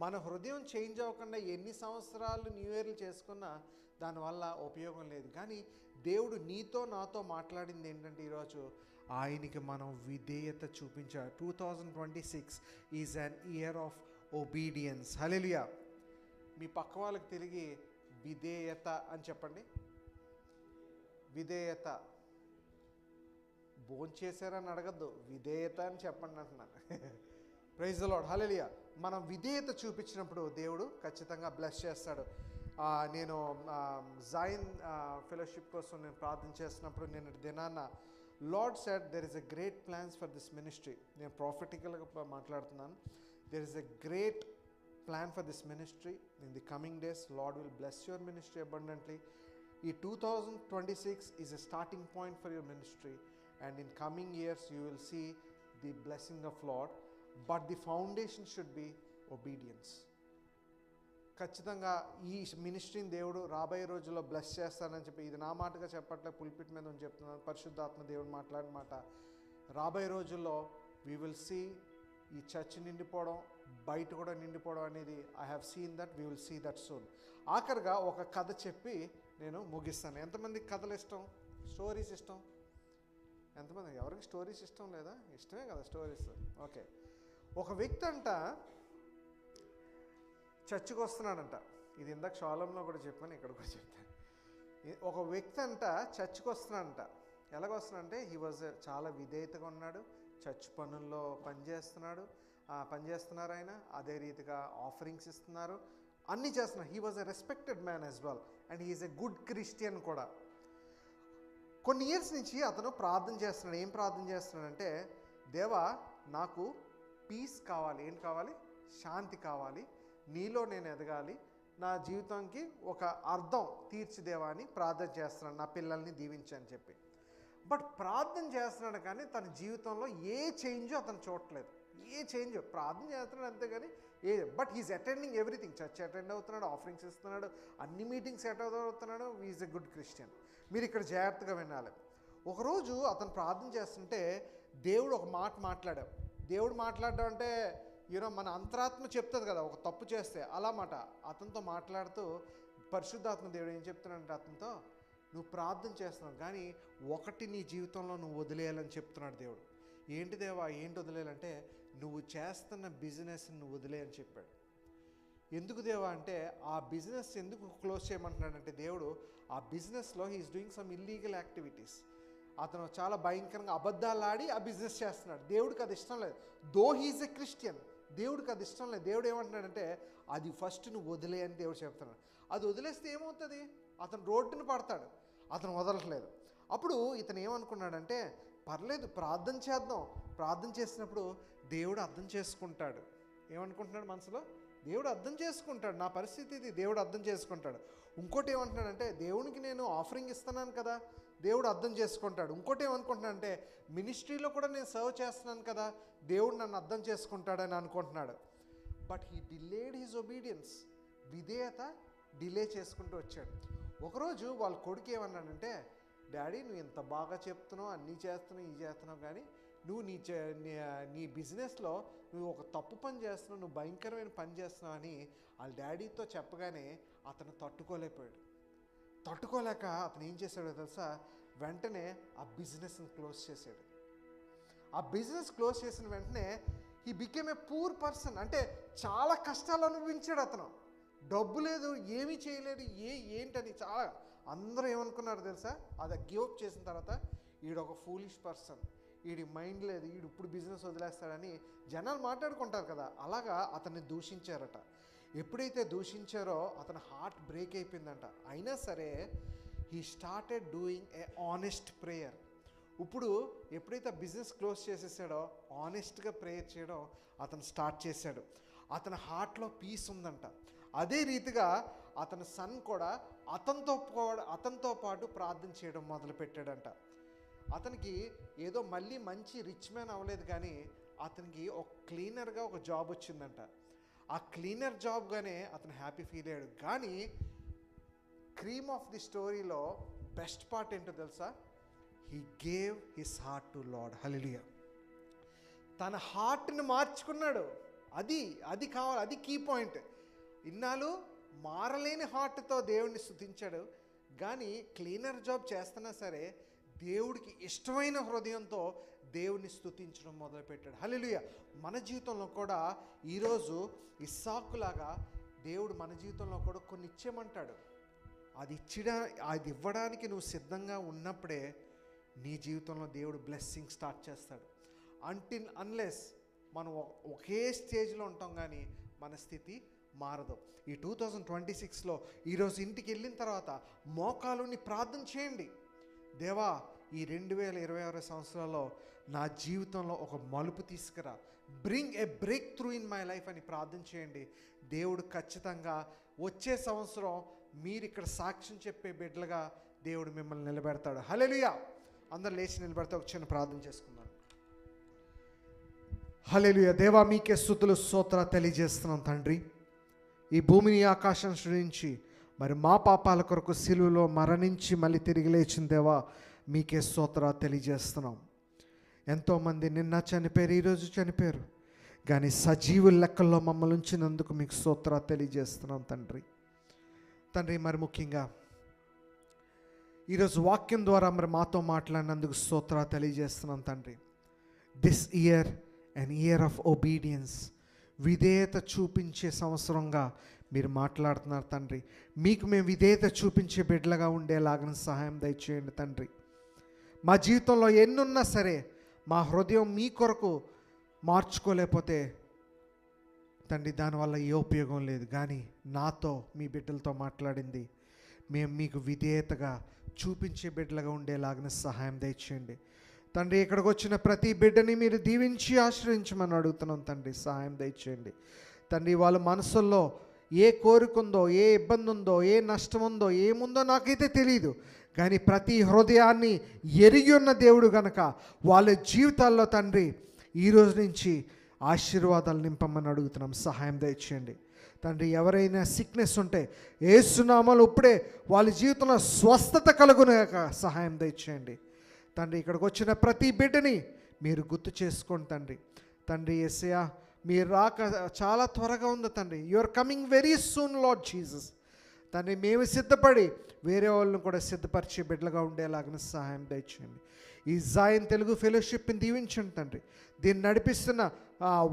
మన హృదయం చేంజ్ అవ్వకుండా ఎన్ని సంవత్సరాలు న్యూ ఇయర్లు చేసుకున్నా దానివల్ల ఉపయోగం లేదు. కానీ దేవుడు నీతో నాతో మాట్లాడింది ఏంటంటే ఈరోజు ఆయనకి మనం విధేయత చూపించాలి. 2026 is an year of obedience. Hallelujah. మీ పక్క వాళ్ళకి తిరిగి విధేయత అని చెప్పండి. విధేయత. భోంచేశారని అడగద్దు, విధేయత అని చెప్పండి అంటున్నాను. Praise the lord. హల్లెలూయా. మనం విధేయత చూపించినప్పుడు దేవుడు ఖచ్చితంగా బ్లెస్ చేస్తాడు. నేను జాయిన్ ఫెలోషిప్ కోసం నేను ప్రార్థన చేస్తున్నప్పుడు నేను దినాన్న lord said there is a great plans for this ministry. నేను ప్రాఫిటికల్గా మాట్లాడుతున్నాను. There is a great plan for this ministry in the coming days. Lord will bless your ministry abundantly. ఈ 2026 is a starting point for your ministry, and in coming years you will see the blessing of Lord, but the foundation should be obedience. ఖచ్చితంగా ఈ మినిస్ట్రీని దేవుడు రాబోయే రోజుల్లో bless చేస్తానని చెప్పి, ఇది నా మాటగా చెప్పట్లే, పుల్పిట్ మీద చెప్తున్నాను, పరిశుద్ధాత్మ దేవుడు మాట్లాడిన మాట. రాబోయే రోజుల్లో వీ విల్ సీ ఈ చర్చ్ నిండిపోవడం, బయట కూడా నిండిపోవడం అనేది I have seen that, we will see that soon. ఆఖరిగా ఒక కథ చెప్పి నేను ముగిస్తాను. ఎంతమందికి కథలు ఇష్టం, స్టోరీస్ ఇష్టం? ఎంతమంది? ఎవరికి స్టోరీస్ ఇష్టం లేదా? ఇష్టమే కదా స్టోరీస్. ఓకే. ఒక వ్యక్తి అంట చర్చికి వస్తున్నాడంట. ఇది ఇందాక షాలంలో కూడా చెప్పాను, ఇక్కడ కూడా చెప్తాను. ఒక వ్యక్తి అంట చర్చికి వస్తున్నాడంట. ఎలాగొస్తున్నాడంటే హీ వాజ్ చాలా విధేయతగా ఉన్నాడు, చర్చ్ పనుల్లో పనిచేస్తున్నారు ఆయన. అదే రీతిగా ఆఫరింగ్స్ ఇస్తున్నారు, అన్నీ చేస్తున్నారు. He was a respected man as well, and he is a good Christian కూడా. కొన్ని ఇయర్స్ నుంచి అతను ప్రార్థన చేస్తున్నాడు. ఏం ప్రార్థన చేస్తున్నాడంటే, దేవా నాకు పీస్ కావాలి. ఏంటి కావాలి? శాంతి కావాలి. నీలో నేను ఎదగాలి. నా జీవితానికి ఒక అర్థం తీర్చిదేవా అని ప్రార్థన చేస్తున్నాడు. నా పిల్లల్ని దీవించని చెప్పి. బట్ ప్రార్థన చేస్తున్నాడు కానీ తన జీవితంలో ఏ చేంజ్ అతను చూడట్లేదు. ఏ చేంజ్ ప్రార్థన చేస్తున్నాడు అంతేగాని but he's attending everything. Church attend అవుతున్నాడు, ఆఫరింగ్స్ ఇస్తున్నాడు, అన్ని మీటింగ్స్ అటెండ్ అవుతున్నాడు. Is a good Christian. మీరు ఇక్కడ జాగ్రత్తగా వినాలి. ఒకరోజు అతను ప్రార్థన చేస్తుంటే దేవుడు ఒక మాట మాట్లాడాడు. దేవుడు మాట్లాడడం అంటే మన అంతరాత్మ చెప్తుంది కదా, ఒక తప్పు చేస్తే అలా మాట. అతనితో మాట్లాడుతూ పరిశుద్ధాత్మ దేవుడు ఏం చెప్తున్నాడంటే అతనితో, నువ్వు ప్రార్థన చేస్తున్నావు కానీ ఒకటి నీ జీవితంలో నువ్వు వదిలేయాలని చెప్తున్నాడు దేవుడు. ఏంటి దేవా, ఏంటి వదిలేయాలంటే నువ్వు చేస్తున్న బిజినెస్ నువ్వు వదిలేయని చెప్పాడు. ఎందుకు దేవా అంటే ఆ బిజినెస్ ఎందుకు క్లోజ్ చేయమంటున్నాడంటే దేవుడు ఆ బిజినెస్లో he's doing some illegal activities. అతను చాలా భయంకరంగా అబద్ధాలు ఆడి ఆ బిజినెస్ చేస్తున్నాడు. దేవుడికి అది ఇష్టం లేదు. దో హీఈస్ ఎ క్రిస్టియన్, దేవుడికి అది ఇష్టం లేదు. దేవుడు ఏమంటున్నాడంటే అది ఫస్ట్ నువ్వు వదిలే అని దేవుడు చెప్తున్నాడు. అది వదిలేస్తే ఏమవుతుంది, అతను రోడ్డును పడతాడు. అతను వదలట్లేదు. అప్పుడు ఇతను ఏమనుకున్నాడంటే పర్లేదు ప్రార్థన చేద్దాం. ప్రార్థన చేసినప్పుడు దేవుడు అర్థం చేసుకుంటాడు. ఏమనుకుంటున్నాడు మనసులో, దేవుడు అర్థం చేసుకుంటాడు, నా పరిస్థితి ఇది, దేవుడు అర్థం చేసుకుంటాడు. ఇంకోటి ఏమంటున్నాడంటే దేవునికి నేను ఆఫరింగ్ ఇస్తున్నాను కదా, దేవుడు అర్థం చేసుకుంటాడు. ఇంకోటి ఏమనుకుంటున్నాడంటే మినిస్ట్రీలో కూడా నేను సర్వ్ చేస్తున్నాను కదా, దేవుడు నన్ను అర్థం చేసుకుంటాడని అనుకుంటున్నాడు. But he delayed his obedience. విధేయత డిలే చేసుకుంటూ వచ్చాడు. ఒకరోజు వాళ్ళ కొడుకు ఏమన్నాడంటే, డాడీ నువ్వు ఎంత బాగా చెప్తున్నావు, అన్నీ చేస్తున్నావు, ఇది చేస్తున్నావు, కానీ నువ్వు నీ బిజినెస్లో నువ్వు ఒక తప్పు పని చేస్తున్నావు, నువ్వు భయంకరమైన పని చేస్తున్నావు అని వాళ్ళ డాడీతో చెప్పగానే అతను తట్టుకోలేకపోయాడు. తట్టుకోలేక అతను ఏం చేశాడో తెలుసా, వెంటనే ఆ బిజినెస్ని క్లోజ్ చేశాడు. ఆ బిజినెస్ క్లోజ్ చేసిన వెంటనే he became a poor person. అంటే చాలా కష్టాలు అనుభవించాడు అతను. డబ్బు లేదు, ఏమీ చేయలేదు, ఏంటని చాలా అందరూ ఏమనుకున్నారు తెలుసా, అది గివ్ అప్ చేసిన తర్వాత ఈడొక ఫూలిష్ పర్సన్, వీడి మైండ్ లేదు, వీడు ఇప్పుడు బిజినెస్ వదిలేస్తాడని జనాలు మాట్లాడుకుంటారు కదా, అలాగా అతన్ని దూషించారట. ఎప్పుడైతే దూషించారో అతని హార్ట్ బ్రేక్ అయిపోయిందంట. అయినా సరే he started doing a honest prayer. ఇప్పుడు ఎప్పుడైతే బిజినెస్ క్లోజ్ చేసేసాడో ఆనెస్ట్గా ప్రేయర్ చేయడం అతను స్టార్ట్ చేశాడు. అతని హార్ట్లో పీస్ ఉందంట. అదే రీతిగా అతని సన్ కూడా అతనితో పాటు ప్రార్థన చేయడం మొదలుపెట్టాడంట. అతనికి ఏదో మళ్ళీ మంచి రిచ్ మ్యాన్ అవ్వలేదు, కానీ అతనికి ఒక క్లీనర్గా ఒక జాబ్ వచ్చిందంట. ఆ క్లీనర్ జాబ్గానే అతను హ్యాపీ ఫీల్ అయ్యాడు. కానీ క్రీమ్ ఆఫ్ ది స్టోరీలో బెస్ట్ పార్ట్ ఏంటో తెలుసా, he gave his heart to lord. Hallelujah. తన హార్ట్ని మార్చుకున్నాడు. అది కావాలి, అది కీ పాయింట్. ఇన్నాళ్ళు మారలేని హార్ట్తో దేవుడిని స్తుతించాడు, కానీ క్లీనర్ జాబ్ చేస్తున్నా సరే దేవుడికి ఇష్టమైన హృదయంతో దేవుని స్తుతించడం మొదలుపెట్టాడు. హల్లెలూయా. మన జీవితంలో కూడా ఈరోజు ఇస్సాకులాగా దేవుడు మన జీవితంలో కూడా కొన్ని ఇచ్చేయమంటాడు. అది ఇవ్వడానికి నువ్వు సిద్ధంగా ఉన్నప్పుడే నీ జీవితంలో దేవుడు బ్లెస్సింగ్ స్టార్ట్ చేస్తాడు. అన్లెస్ మనం ఒకే స్టేజ్లో ఉంటాం, కానీ మన స్థితి మారదు. ఈ 2026లో ఈరోజు ఇంటికి వెళ్ళిన తర్వాత మోకాలుని ప్రార్థన చేయండి. దేవా, ఈ 2026 సంవత్సరాల్లో నా జీవితంలో ఒక మలుపు తీసుకురా, bring a break through in my life అని ప్రార్థన చేయండి. దేవుడు ఖచ్చితంగా వచ్చే సంవత్సరం మీరు ఇక్కడ సాక్ష్యం చెప్పే బిడ్డలుగా దేవుడు మిమ్మల్ని నిలబెడతాడు. హల్లెలూయా. అందరు లేచి నిలబెడితే ఒక చిన్న ప్రార్థన చేసుకుందాం. హల్లెలూయా. దేవా, మీకే స్తుతులు స్తోత్రాలు తెలియజేస్తున్నాం తండ్రి. ఈ భూమిని ఆకాశం సృష్టించి మరి మా పాపాల కొరకు సిలువలో మరణించి మళ్ళీ తిరిగి లేచిన దేవా, మీకే స్తోత్రాలు తెలియజేస్తున్నాం. ఎంతోమంది నిన్న చనిపోయారు, ఈరోజు చనిపోయారు, కానీ సజీవుల లెక్కల్లో మమ్మల్ని ఉంచినందుకు మీకు స్తోత్రాలు తెలియజేస్తున్నాం తండ్రి. మరి ముఖ్యంగా ఈరోజు వాక్యం ద్వారా మరి మాతో మాట్లాడినందుకు స్తోత్రాలు తెలియజేస్తున్నాం తండ్రి. This year an year of obedience, విధేయత చూపించే సంవత్సరంగా మీరు మాట్లాడుతున్నారు తండ్రి. మీకు మేము విధేయత చూపించే బిడ్డలుగా ఉండేలాగా సహాయం దయచేయండి తండ్రి. మా జీవితంలో ఎన్నున్నా సరే మా హృదయం మీ కొరకు మార్చుకోలేకపోతే తండ్రి దానివల్ల ఏ ఉపయోగం లేదు. కానీ నాతో మీ బిడ్డలతో మాట్లాడింది మేము మీకు విధేయతగా చూపించే బిడ్డలుగా ఉండేలాగిన సహాయం దయచేయండి తండ్రి. ఇక్కడికి వచ్చిన ప్రతి బిడ్డని మీరు దీవించి ఆశ్రయించమని అడుగుతున్నాం తండ్రి. సహాయం దయచేయండి తండ్రి. వాళ్ళ మనసుల్లో ఏ కోరిక ఉందో, ఏ ఇబ్బంది ఉందో, ఏ నష్టం ఉందో, ఏముందో నాకైతే తెలియదు, కానీ ప్రతి హృదయాన్ని ఎరిగి ఉన్న దేవుడు గనక వాళ్ళ జీవితాల్లో తండ్రి ఈరోజు నుంచి ఆశీర్వాదాలు నింపమని అడుగుతున్నాం. సహాయం దయచేయండి తండ్రి. ఎవరైనా సిక్నెస్ ఉంటే యేసు నామములో ఇప్పుడే వాళ్ళ జీవితంలో స్వస్థత కలుగునగాక సహాయం దయచేయండి తండ్రి ఇక్కడికి వచ్చిన ప్రతి బిడ్డని మీరు గుర్తు చేసుకోండి తండ్రి. తండ్రి యేసయ్యా, మీరు రాక చాలా త్వరగా ఉంది తండ్రి. You are coming very soon Lord Jesus. తండ్రి మేము సిద్ధపడి వేరే వాళ్ళని కూడా సిద్ధపరిచే బిడ్డలుగా ఉండేలాగిన సహాయం దయచేయండి. ఈ జాయిన్ తెలుగు ఫెలోషిప్ని దీవించండి తండ్రి. దీన్ని నడిపిస్తున్న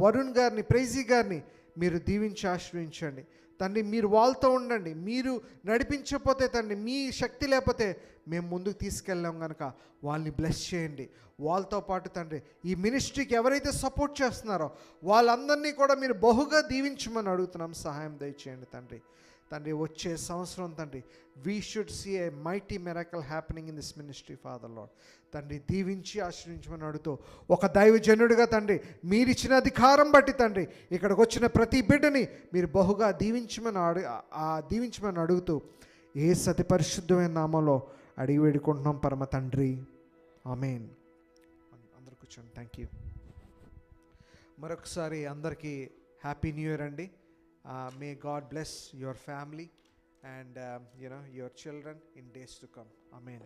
వరుణ్ గారిని, ప్రైజీ గారిని మీరు దీవించి ఆశ్రయించండి తండ్రి. మీరు వాళ్ళతో ఉండండి. మీరు నడిపించకపోతే తండ్రి, మీ శక్తి లేకపోతే మేము ముందుకు తీసుకెళ్ళాం కనుక వాళ్ళని బ్లెస్ చేయండి. వాళ్ళతో పాటు తండ్రి ఈ మినిస్ట్రీకి ఎవరైతే సపోర్ట్ చేస్తున్నారో వాళ్ళందరినీ కూడా మీరు బహుగా దీవించమని అడుగుతున్నాం. సహాయం దయచేయండి తండ్రి. తండ్రి వచ్చే సంవత్సరం తండ్రి we should see a mighty miracle happening in this ministry father Lord. తండ్రి దీవించి ఆశ్రయించమని అడుగుతూ ఒక దైవజనుడిగా తండ్రి మీరు ఇచ్చిన అధికారం బట్టి తండ్రి ఇక్కడికి వచ్చిన ప్రతి బిడ్డని మీరు బహుగా దీవించమని అడుగుతూ యేసు అతి పరిశుద్ధమైన నామంలో అడిగి వేడుకుంటున్నాం పరమ తండ్రి. ఆమేన్. అందరు కూర్చోండి. Thank you. మరొకసారి అందరికీ హ్యాపీ న్యూ ఇయర్ అండి. May God bless your family and your children in days to come. Amen.